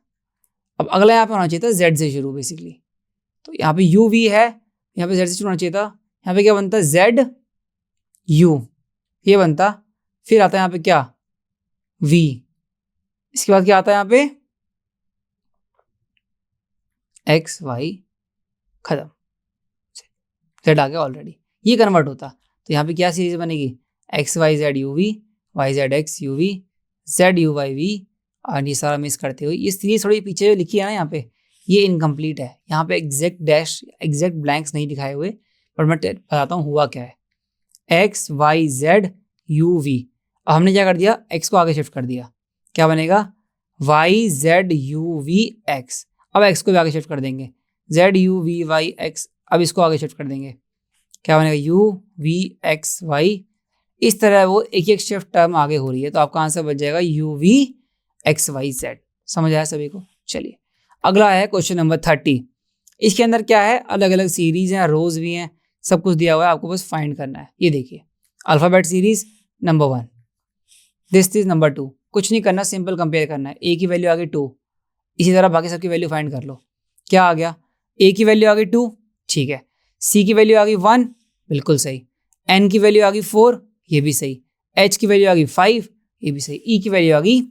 अब अगला यहाँ पे होना चाहिए था जेड से शुरू बेसिकली, तो यहाँ पे यू वी है यहाँ पे Z से शुरू होना चाहिए था, यहाँ पे क्या बनता है Z U, ये बनता, फिर आता है यहाँ पे क्या V, इसके बाद क्या आता है यहाँ पे X Y, खत्म, Z आ गया ऑलरेडी, ये कन्वर्ट होता। तो यहाँ पे क्या सीरीज बनेगी X Y Z U V, Y Z X U V, Z U Y V, और ये सारा मिस करते हुए ये सीरीज थोड़ी पीछे जो लिखी है ना यहाँ पे, ये इनकम्प्लीट है, यहाँ पे एग्जैक्ट डैश एग्जैक्ट ब्लैंक्स नहीं दिखाए हुए, पर मैं बताता हूँ हुआ क्या है। X Y Z U V, अब हमने क्या कर दिया, X को आगे शिफ्ट कर दिया, क्या बनेगा Y Z U V X, अब X को भी आगे शिफ्ट कर देंगे, Z U V Y X, अब इसको आगे शिफ्ट कर देंगे, क्या बनेगा U V X Y, इस तरह वो एक एक शिफ्ट टर्म आगे हो रही है, तो आपका आंसर बच जाएगा U V X Y Z। समझ आया सभी को? चलिए अगला है क्वेश्चन नंबर 30। इसके अंदर क्या है, अलग अलग सीरीज हैं, रोज भी हैं, सब कुछ दिया हुआ है, आपको बस फाइंड करना है। ये देखिए alphabet series number 1, this is number 2, कुछ नहीं करना, सिंपल कंपेयर करना है, ए की वैल्यू आ गई 2, इसी तरह बाकी सबकी वैल्यू फाइंड कर लो। क्या आ गया, ए की वैल्यू आ गई 2, ठीक है, सी की वैल्यू आ गई 1, बिल्कुल सही, एन की वैल्यू आ गई 4, ये भी सही, एच की वैल्यू आ गई 5, ये भी सही, ई की वैल्यू आ गई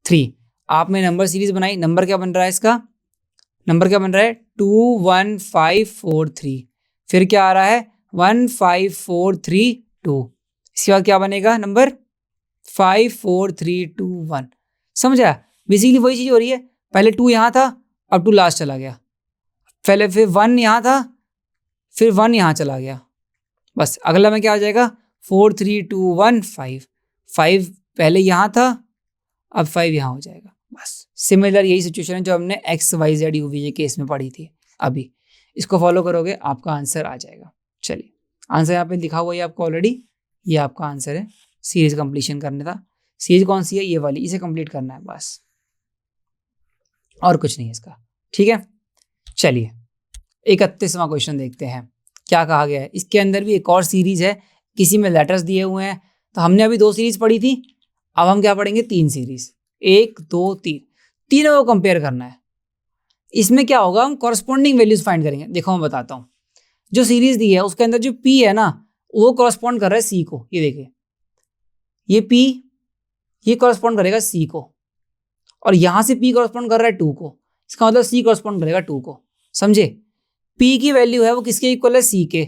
3। आपने नंबर सीरीज बनाई, नंबर क्या बन रहा है इसका, नंबर क्या बन रहा है 2 1 5 4 3, फिर क्या आ रहा है 1 5 4 3 2, इसके बाद क्या बनेगा नंबर 5 4 3 2 1। समझा, बेसिकली वही चीज हो रही है, पहले 2 यहाँ था, अब 2 लास्ट चला गया, पहले फिर 1 यहाँ था, फिर 1 यहाँ चला गया, बस अगला में क्या आ जाएगा 4 3 2 1 5, 5 पहले यहाँ था, अब 5 यहाँ हो जाएगा, बस सिमिलर यही सिचुएशन है जो हमने X Y Z U V के केस में पढ़ी थी। अभी इसको फॉलो करोगे आपका आंसर आ जाएगा। चलिए आंसर यहाँ पे लिखा हुआ है आपको ऑलरेडी, ये आपका आंसर है, सीरीज कंप्लीशन करने था। सीरीज कौन सी है, ये वाली, इसे कंप्लीट करना है बस, और कुछ नहीं है इसका, ठीक है। चलिए 31वां क्वेश्चन देखते हैं क्या कहा गया है। इसके अंदर भी एक और सीरीज है, किसी में लेटर्स दिए हुए हैं, तो हमने अभी 2 सीरीज पढ़ी थी, अब हम क्या पढ़ेंगे 3 सीरीज, 1 2 3, तीनों को कंपेयर करना है। इसमें क्या होगा, हम कॉरस्पॉन्डिंग वैल्यूज फाइंड करेंगे। देखो मैं बताता हूँ, जो सीरीज दी है उसके अंदर जो P है ना, वो कॉरस्पॉन्ड कर रहा है C को, ये देखिए ये P, ये कॉरस्पॉन्ड करेगा C को, और यहां से P कॉरस्पॉन्ड कर रहा है 2 को, इसका मतलब C कॉरस्पॉन्ड करेगा 2 को, समझे। P की वैल्यू है वो किसके इक्वल है, C के,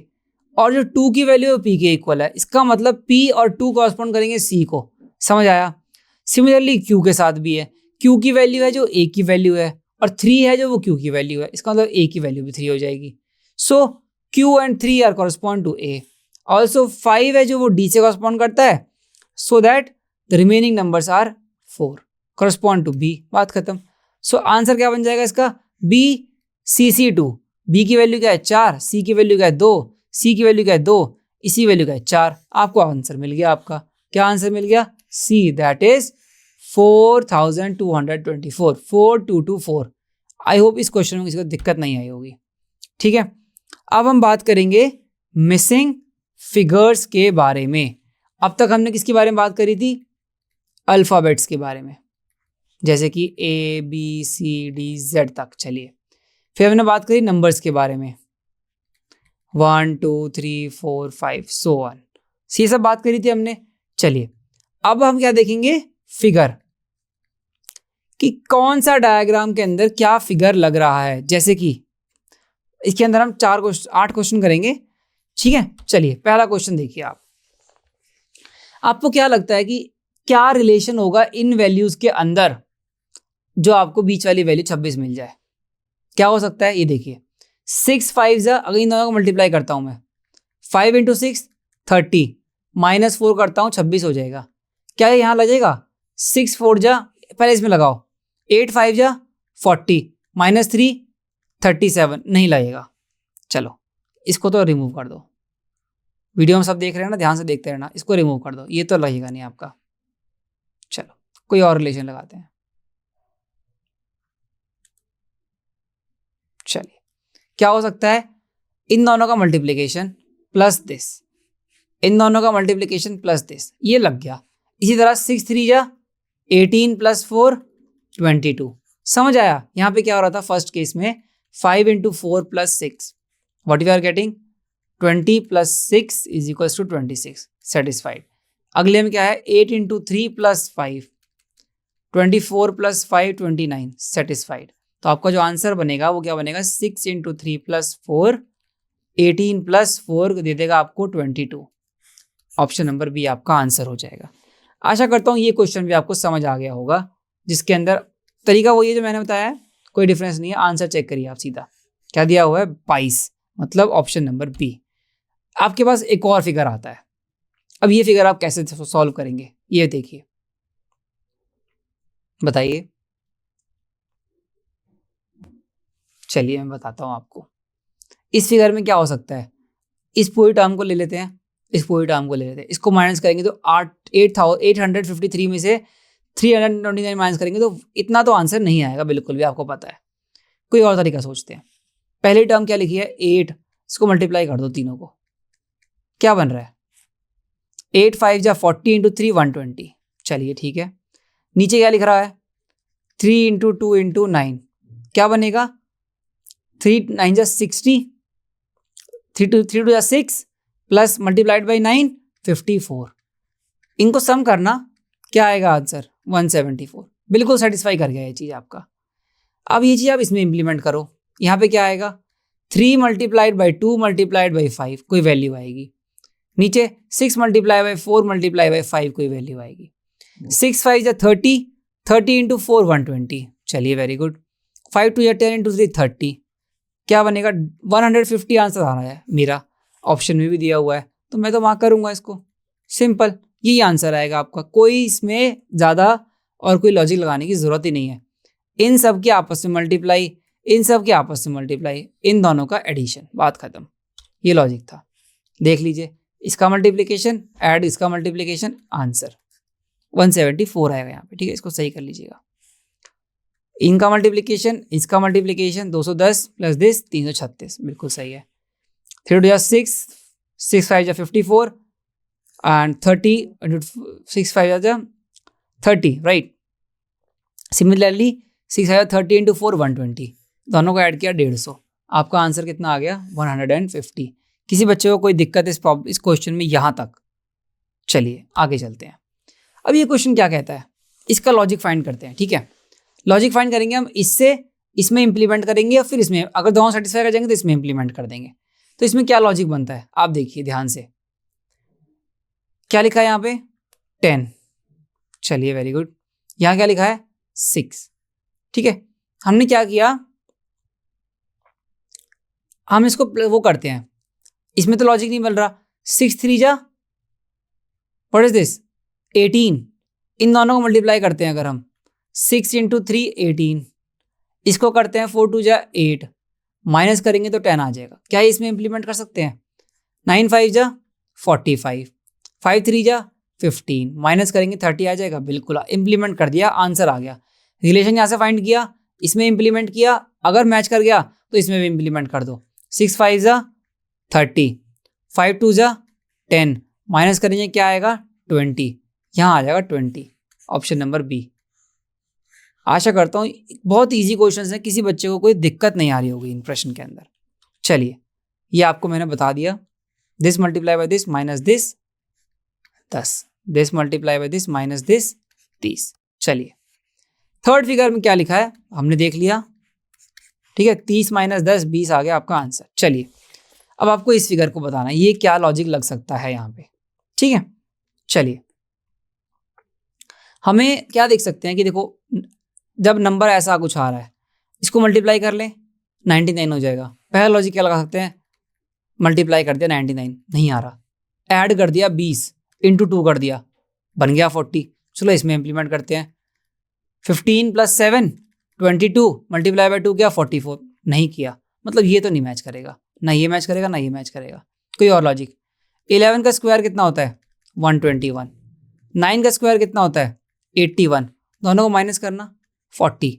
और जो 2 की वैल्यू है वो P के इक्वल है, इसका मतलब P और 2 कॉरस्पॉन्ड करेंगे C को, समझ आया। सिमिलरली Q के साथ भी है, Q की वैल्यू है जो A की वैल्यू है, और 3 है जो वो Q की वैल्यू है, इसका मतलब A की वैल्यू भी 3 हो जाएगी। So Q and 3 are correspond to A। Also 5 है जो वो D से कॉरस्पॉन्ड करता है, so that the remaining numbers are 4 correspond to B। बात खत्म। सो आंसर क्या बन जाएगा इसका, B CC2। B की वैल्यू क्या है 4, C की वैल्यू क्या है 2, C की वैल्यू क्या है 2, इसी वैल्यू का है 4। आपको आंसर मिल गया, आपका क्या आंसर मिल गया, C, that is 4224, 4224। I hope इस क्वेश्चन में किसी को दिक्कत नहीं आई होगी, ठीक है। अब हम बात करेंगे मिसिंग फिगर्स के बारे में। अब तक हमने किसके बारे में बात करी थी, अल्फाबेट्स के बारे में, जैसे कि A B C D Z तक। चलिए फिर हमने बात करी नंबर्स के बारे में, 1 2 3 4 5 सो ऑन, ये सब बात करी थी हमने। चलिए अब हम क्या देखेंगे, फिगर, कि कौन सा डायग्राम के अंदर क्या फिगर लग रहा है। जैसे कि इसके अंदर हम 8 क्वेश्चन करेंगे, ठीक है। चलिए पहला क्वेश्चन देखिए आप, आपको क्या लगता है कि क्या रिलेशन होगा इन वैल्यूज के अंदर जो आपको बीच वाली वैल्यू 26 मिल जाए। क्या हो सकता है, ये देखिए 6 5 जा, अगर इन दोनों को मल्टीप्लाई करता हूं मैं, 5 × 6 30, -4 करता हूं 26 हो जाएगा। क्या ये यहां लगेगा, 6 4 जा, पहले इसमें लगाओ, 8 5 जा 40, -3 37, नहीं लगेगा। चलो इसको तो रिमूव कर दो, वीडियो में सब देख रहे हैं ना, ध्यान से देखते रहना, इसको रिमूव कर दो, ये तो लगेगा नहीं आपका। चलो कोई और रिलेशन लगाते हैं। चलिए क्या हो सकता है, इन दोनों का मल्टीप्लिकेशन प्लस दिस, इन दोनों का मल्टीप्लिकेशन प्लस दिस, ये लग गया। इसी तरह 6 3 जा 18 + 4 22। समझ आया, यहाँ पे क्या हो रहा था फर्स्ट केस में 5 × 4 + 6, what you are getting 20 + 6 = 26, satisfied. अगले में क्या है 8 × 3 + 5, 24 + 5 29, सेटिस्फाइड। तो आपका जो आंसर बनेगा वो क्या बनेगा 6 × 3 + 4 18 + 4 दे देगा आपको 22। ऑप्शन नंबर बी आपका आंसर हो जाएगा। आशा करता हूँ ये क्वेश्चन भी आपको समझ आ गया होगा, जिसके अंदर तरीका वही है जो मैंने बताया है, कोई डिफरेंस नहीं है। आंसर चेक करिए आप सीधा, क्या दिया हुआ है 22, मतलब ऑप्शन नंबर बी। आपके पास एक और फिगर आता है। अब ये फिगर आप कैसे सॉल्व करेंगे ये देखिए, बताइए। चलिए मैं बताता हूँ आपको। इस फिगर में क्या हो सकता है, इस पूरी टर्म को ले लेते हैं, इस पूरी टर्म को ले लेते हैं, इसको माइनस करेंगे तो 853 में से 329 माइनस करेंगे तो इतना तो आंसर नहीं आएगा बिल्कुल भी, आपको पता है। कोई और तरीका सोचते हैं। पहली टर्म क्या लिखी है 8, इसको मल्टीप्लाई कर दो तीनों को, क्या बन रहा है 8 5 जा 40 × 3 120। चलिए ठीक है। नीचे क्या लिख रहा है 3 × 2 × 9, क्या बनेगा 3 9 जा 60, 3 2 जा 6 प्लस मल्टीप्लाइड बाई 9 54। इनको सम करना, क्या आएगा आंसर 174। बिल्कुल सेटिस्फाई कर गया ये चीज़ आपका। अब ये चीज़ आप इसमें इंप्लीमेंट करो, यहाँ पे क्या आएगा 3 × 2 × 5 कोई वैल्यू आएगी, नीचे 6 × 4 × 5 कोई वैल्यू आएगी, 6 5 जा 30, 30 × 4 120। चलिए वेरी गुड। 5 2 जा 10 × 3 30, क्या बनेगा 150 आंसर आ रहा है मेरा, ऑप्शन में भी दिया हुआ है तो मैं तो मार्क करूंगा इसको। सिंपल, यही आंसर आएगा आपका, कोई इसमें ज़्यादा और कोई लॉजिक लगाने की ज़रूरत ही नहीं है। इन सब के आपस में मल्टीप्लाई, इन सब के आपस में मल्टीप्लाई, इन दोनों का एडिशन, बात खत्म। ये लॉजिक था। देख लीजिए, इसका मल्टीप्लिकेशन ऐड इसका मल्टीप्लिकेशन, आंसर 174 आएगा यहाँ पे। ठीक है, इसको सही कर लीजिएगा। इनका मल्टीप्लिकेशन, इसका मल्टीप्लिकेशन 210 प्लस दिस 336, बिल्कुल सही है। 3 2 6, 6 5 54 एंड 30 6 5 30, राइट। सिमिलरली 6 5 30 × 4 120, दोनों को ऐड किया 150, आपका आंसर कितना आ गया 150। किसी बच्चे को कोई दिक्कत इस क्वेश्चन में यहाँ तक? चलिए आगे चलते हैं। अब ये क्वेश्चन क्या कहता है, इसका लॉजिक फाइंड करते हैं। ठीक है, लॉजिक फाइंड करेंगे हम, इससे इसमें इंप्लीमेंट करेंगे और फिर इसमें, अगर दोनों सेटिस्फाई कर जाएंगे तो इसमें इंप्लीमेंट कर देंगे। तो इसमें क्या लॉजिक बनता है आप देखिए ध्यान से, क्या लिखा है यहाँ पे 10, चलिए वेरी गुड। यहाँ क्या लिखा है 6। ठीक है, हमने क्या किया, हम इसको वो करते हैं, इसमें तो लॉजिक नहीं मिल रहा। 6 3 जा व्हाट इज दिस 18, इन दोनों को मल्टीप्लाई करते हैं अगर हम, 6 × 3 18, इसको करते हैं 4 2 जा 8, माइनस करेंगे तो 10 आ जाएगा। क्या इसमें इंप्लीमेंट कर सकते हैं 9 5 जा 45, 5 3 जा 15, माइनस करेंगे 30 आ जाएगा। बिल्कुल इंप्लीमेंट कर दिया, आंसर आ गया। रिलेशन यहाँ से फाइंड किया, इसमें इंप्लीमेंट किया, अगर मैच कर गया तो इसमें भी इंप्लीमेंट कर दो। 6 5 जा 30, 5 2 जा 10, माइनस करेंगे क्या आएगा 20, यहाँ आ जाएगा 20, ऑप्शन नंबर बी। आशा करता हूँ बहुत इजी क्वेश्चंस हैं, किसी बच्चे को कोई दिक्कत नहीं आ रही होगी इन प्रश्न के अंदर। चलिए, ये आपको मैंने बता दिया, this multiply by this minus this 10, this multiply by this minus this 30। चलिए, थर्ड फिगर में क्या लिखा है हमने देख लिया। ठीक है, 30 - 10 20 आ गया आपका आंसर। चलिए, अब आपको इस फिगर को बताना है ये क्या लॉजिक लग सकता है यहाँ पे। ठीक है, चलिए, हमें क्या देख सकते हैं कि देखो, जब नंबर ऐसा कुछ आ रहा है, इसको मल्टीप्लाई कर लें 99 हो जाएगा। पहला लॉजिक क्या लगा सकते हैं, मल्टीप्लाई कर दिया 99 नहीं आ रहा, ऐड कर दिया 20 × 2 कर दिया, बन गया 40। चलो इसमें इंप्लीमेंट करते हैं, 15 + 7 22, मल्टीप्लाई बाय 2 किया 44, नहीं किया, मतलब ये तो नहीं मैच करेगा, ना ये मैच करेगा ना ये मैच करेगा। कोई और लॉजिक, 11 का स्क्वायर कितना होता है 121, 9 का स्क्वायर कितना होता है 81, दोनों को माइनस करना 40,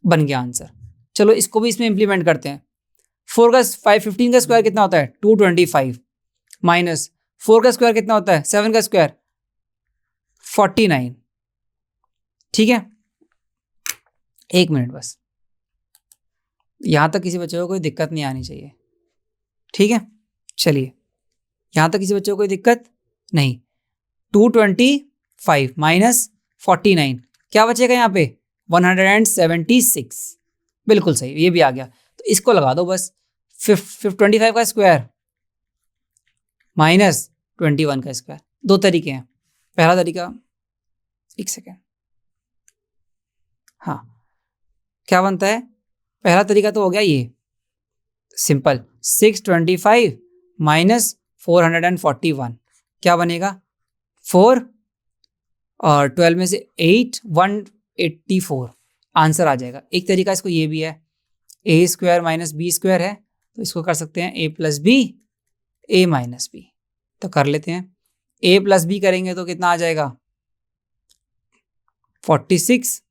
बन गया आंसर। चलो इसको भी इसमें इंप्लीमेंट करते हैं। 15 का स्क्वायर कितना होता है 225, माइनस 4 का स्क्वायर कितना होता है 7 का स्क्वायर 49। ठीक है, एक मिनट बस, यहां तक किसी बच्चे को कोई दिक्कत नहीं आनी चाहिए। ठीक है, चलिए यहाँ तक किसी बच्चे को कोई दिक्कत नहीं। 225 माइनस 49 क्या बचेगा यहाँ पे? 176। बिल्कुल सही, ये भी आ गया। तो इसको लगा दो बस। 25 का स्क्वायर माइनस 21 का स्क्वायर। दो तरीके हैं। पहला तरीका, एक सेकेंड, हाँ क्या बनता है? पहला तरीका तो हो गया ये सिंपल, 625 माइनस 441 क्या बनेगा? 4 और 12 में से 8, 184 आंसर आ जाएगा। एक तरीका इसको ये भी है, ए स्क्वायर माइनस बी स्क्वायर है, तो इसको कर सकते हैं ए प्लस बी, ए माइनस बी। तो कर लेते हैं, ए प्लस बी करेंगे तो कितना आ जाएगा? 46।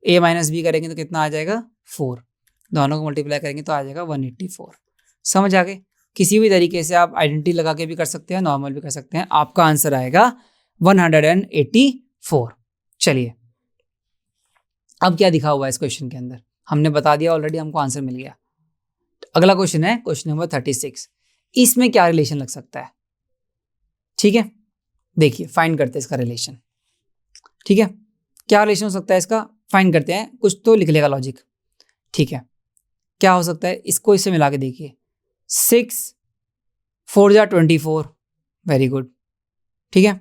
ए माइनस बी करेंगे तो कितना आ जाएगा? 4। दोनों को मल्टीप्लाई करेंगे तो आ जाएगा 184। समझ आ गए? किसी भी तरीके से आप आइडेंटिटी लगा के भी कर सकते हैं, नॉर्मल भी कर सकते हैं। आपका आंसर आएगा 184। चलिए अब क्या दिखा हुआ है इस क्वेश्चन के अंदर? हमने बता दिया ऑलरेडी, हमको आंसर मिल गया। अगला क्वेश्चन है क्वेश्चन नंबर 36। इसमें क्या रिलेशन लग सकता है? ठीक है, देखिए फाइंड करते हैं इसका रिलेशन। ठीक है, क्या रिलेशन हो सकता है इसका? फाइंड करते हैं, कुछ तो लिख लेगा लॉजिक। ठीक है, क्या हो सकता है? इसको इससे मिला के देखिए। 6 4 जा 24, वेरी गुड। ठीक है,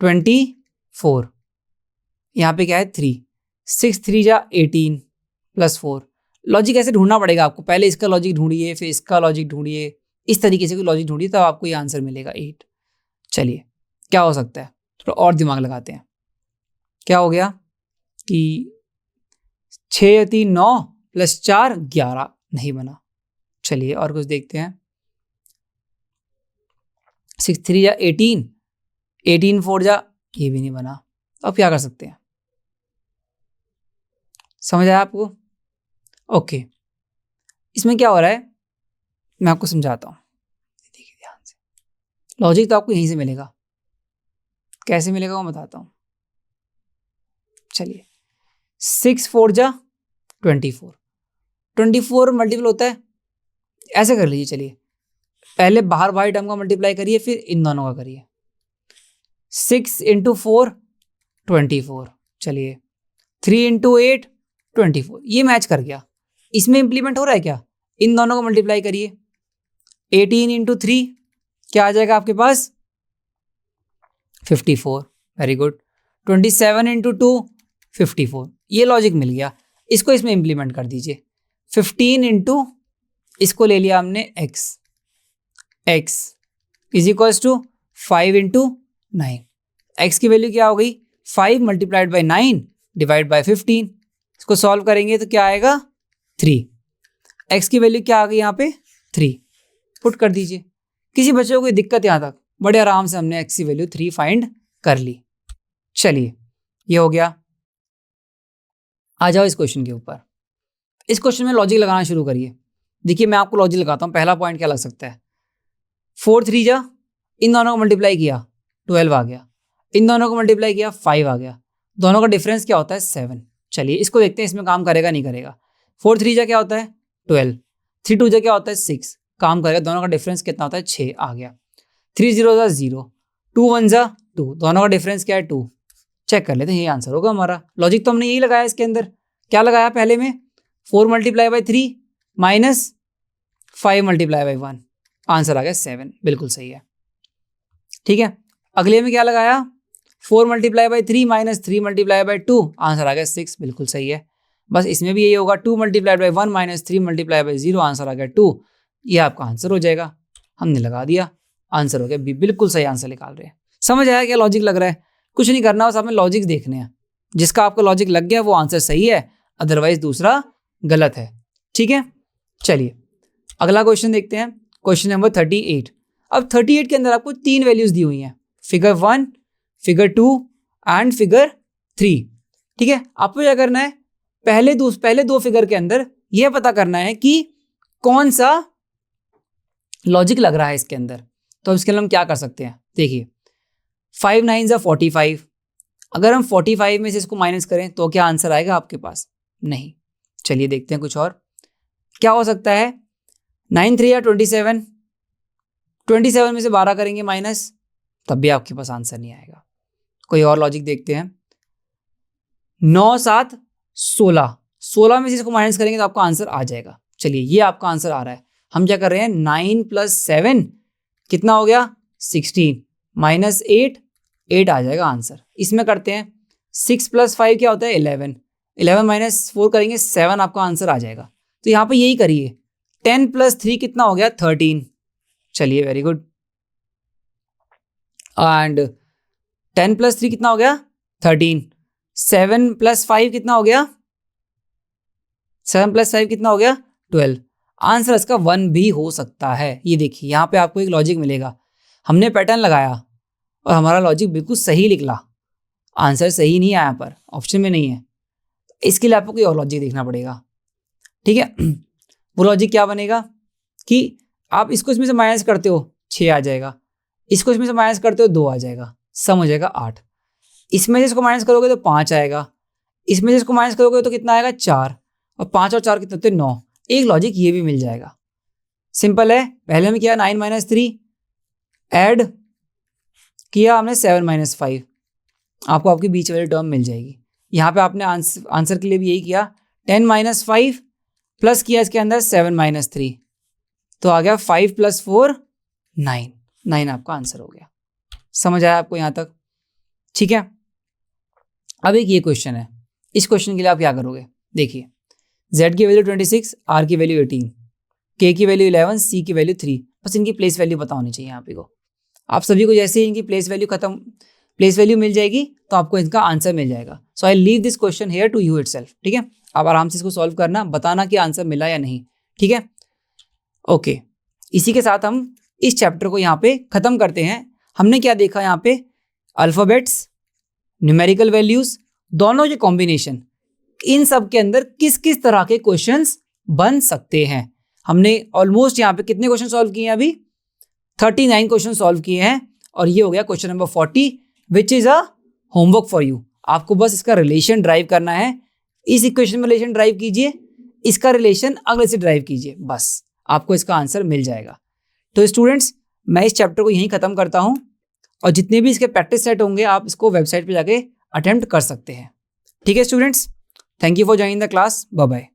24 यहाँ पे क्या है? 3। 6 3 जा 18 प्लस 4। लॉजिक ऐसे ढूंढना पड़ेगा आपको, पहले इसका लॉजिक ढूंढिए, फिर इसका लॉजिक ढूंढिए, इस तरीके से कोई लॉजिक ढूंढिए तब आपको ये आंसर मिलेगा 8। चलिए क्या हो सकता है, थोड़ा और दिमाग लगाते हैं। क्या हो गया कि 6 3 9 प्लस 4 11 नहीं बना। चलिए और कुछ देखते हैं। 6 3 जा 18, 18 4 जा, ये भी नहीं बना। अब क्या कर सकते हैं? समझ आया आपको? ओके, इसमें क्या हो रहा है मैं आपको समझाता हूँ, देखिए ध्यान से। लॉजिक तो आपको यहीं से मिलेगा, कैसे मिलेगा वो बताता हूँ। चलिए 6 4 जा 24, 24 मल्टीपल होता है, ऐसे कर लीजिए। चलिए पहले बाहर वाली टर्म का मल्टीप्लाई करिए, फिर इन दोनों का करिए। 6 इंटू 4 24, चलिए 3 इंटू 8 24, ये मैच कर गया। इसमें इंप्लीमेंट हो रहा है क्या? इन दोनों को मल्टीप्लाई करिए। 18 इंटू 3 क्या आ जाएगा आपके पास? 54, वेरी गुड। 27 इंटू 2 54, ये लॉजिक मिल गया। इसको इसमें इंप्लीमेंट कर दीजिए। 15 इंटू, इसको ले लिया हमने x, x is equals to 5 into 9। X की वैल्यू क्या हो गई? 5 मल्टीप्लाइड बाई 9 डिवाइड बाई 15। इसको सॉल्व करेंगे तो क्या आएगा? 3। एक्स की वैल्यू क्या आ गई यहाँ पे? 3। पुट कर दीजिए। किसी बच्चे को कोई दिक्कत यहाँ तक? बड़े आराम से हमने एक्स की वैल्यू 3 फाइंड कर ली। चलिए ये हो गया। आ जाओ इस क्वेश्चन के ऊपर। इस क्वेश्चन में लॉजिक लगाना शुरू करिए। देखिए मैं आपको लॉजिक लगाता हूँ। पहला पॉइंट क्या लग सकता है? 4 3 जा, इन दोनों को मल्टीप्लाई किया 12 आ गया, इन दोनों को मल्टीप्लाई किया 5 आ गया। दोनों का डिफरेंस क्या होता है? 7। चलिए इसको देखते हैं इसमें काम करेगा नहीं करेगा। 4 3 जा क्या होता है? 12। 3 2 जा क्या होता है? 6। काम करेगा। दोनों का डिफरेंस कितना होता है? 6 आ गया। 3 0 जा 0, 2 1 जा 2, दोनों का डिफरेंस क्या है? 2। चेक कर लेते हैं, यही आंसर होगा हमारा। लॉजिक तो हमने यही लगाया इसके अंदर। क्या लगाया पहले में? 4 multiply by 3 minus 5 multiply by 1, answer आ गया 7। बिल्कुल सही है। ठीक है, अगले में क्या लगाया? 4 multiply by 3 minus 3 multiply by 2, answer आ गया 6। बिल्कुल सही है। बस इसमें भी यही होगा, 2 multiply by 1 minus 3 multiply by 0, answer आ गया 2। ये आपका आंसर हो जाएगा। हमने लगा दिया, आंसर हो गया बी। बिल्कुल सही आंसर निकाल रहे हैं। समझ आया क्या लॉजिक लग रहा है? कुछ नहीं करना, बस हमें लॉजिक देखने हैं। जिसका आपका लॉजिक लग गया वो आंसर सही है, अदरवाइज दूसरा गलत है। ठीक है, चलिए अगला क्वेश्चन देखते हैं। Question number 38। अब 38 के अंदर आपको 3 वैल्यूज दी हुई हैं, फिगर 1, फिगर 2 एंड फिगर 3। ठीक है, आपको क्या करना है? पहले दो फिगर के अंदर यह पता करना है कि कौन सा लॉजिक लग रहा है इसके अंदर। तो इसके लिए हम क्या कर सकते हैं? देखिए 5 9 जा 45। अगर हम 45 में से इसको माइनस करें तो क्या आंसर आएगा आपके पास? नहीं। चलिए देखते हैं कुछ और क्या हो सकता है। 9 3 या 27, 27 में से 12 करेंगे माइनस, तब भी आपके पास आंसर नहीं आएगा। कोई और लॉजिक देखते हैं। 9 7 16, 16 में से इसको माइनस करेंगे तो आपका आंसर आ जाएगा। चलिए ये आपका आंसर आ रहा है। हम क्या कर रहे हैं, 9 + 7 कितना हो गया 16 माइनस 8 आ जाएगा आंसर। इसमें करते हैं 6 + 5 क्या होता है 11, 11 माइनस 4 करेंगे 7 आपका आंसर आ जाएगा। तो यहाँ पे यही करिए। 10 + 3 कितना हो गया 13। चलिए वेरी गुड। एंड 10 + 3 कितना हो गया 13। 7 + 5 कितना हो गया, 7 + 5 कितना हो गया 12। आंसर इसका 1 भी हो सकता है। ये देखिए यहाँ पे आपको एक लॉजिक मिलेगा। हमने पैटर्न लगाया और हमारा लॉजिक बिल्कुल सही निकला, आंसर सही नहीं आया पर ऑप्शन में नहीं है। इसके लिए आपको कोई और लॉजिक देखना पड़ेगा। ठीक है, वो लॉजिक क्या बनेगा कि आप इसको इसमें से माइनस करते हो 6 आ जाएगा, इसको इसमें से माइनस करते हो 2 आ जाएगा, सम हो जाएगा 8। इसमें से इसको माइनस करोगे तो 5 आएगा, इसमें से इसको माइनस करोगे तो कितना आएगा 4, और 5 और 4 कितने होते हैं 9। एक लॉजिक ये भी मिल जाएगा। सिंपल है। पहले में किया 9 - 3 ऐड किया हमने 7 - 5, आपको आपकी बीच वाली टर्म मिल जाएगी। यहाँ पे आपने आंसर के लिए भी यही किया। 10 - 5 प्लस किया इसके अंदर 7 - 3, तो आ गया 5 + 4 9, 9 आपका आंसर हो गया। समझ आया आपको यहाँ तक? ठीक है। अब एक ये क्वेश्चन है, इस क्वेश्चन के लिए आप क्या करोगे, देखिए z की वैल्यू 26, r की वैल्यू 18, k की वैल्यू 11, c की वैल्यू 3। बस इनकी प्लेस वैल्यू पता होनी चाहिए आप ही को। आप सभी को जैसे ही इनकी प्लेस वैल्यू मिल जाएगी तो आपको इनका आंसर मिल जाएगा। So I leave this question here to you itself. ठीक है, आप आराम से इसको सॉल्व करना, बताना कि आंसर मिला या नहीं। ठीक है, ओके। इसी के साथ हम इस चैप्टर को यहाँ पे खत्म करते हैं। हमने क्या देखा यहाँ पे, अल्फाबेट्स, न्यूमेरिकल वैल्यूज, दोनों के कॉम्बिनेशन, इन सब के अंदर किस किस तरह के क्वेश्चंस बन सकते हैं। हमने ऑलमोस्ट यहाँ पे कितने क्वेश्चन सॉल्व किए हैं, अभी 39 क्वेश्चन सॉल्व किए हैं, और ये हो गया question number 40 which is a homework for you. आपको बस इसका रिलेशन ड्राइव करना है। इस इक्वेशन में रिलेशन ड्राइव कीजिए, इसका रिलेशन अगले से ड्राइव कीजिए, बस आपको इसका आंसर मिल जाएगा। तो स्टूडेंट्स, मैं इस चैप्टर को यहीं खत्म करता हूं, और जितने भी इसके प्रैक्टिस सेट होंगे आप इसको वेबसाइट पे जाके अटेम्प्ट कर सकते हैं। ठीक है students, thank you for joining the class, bye bye.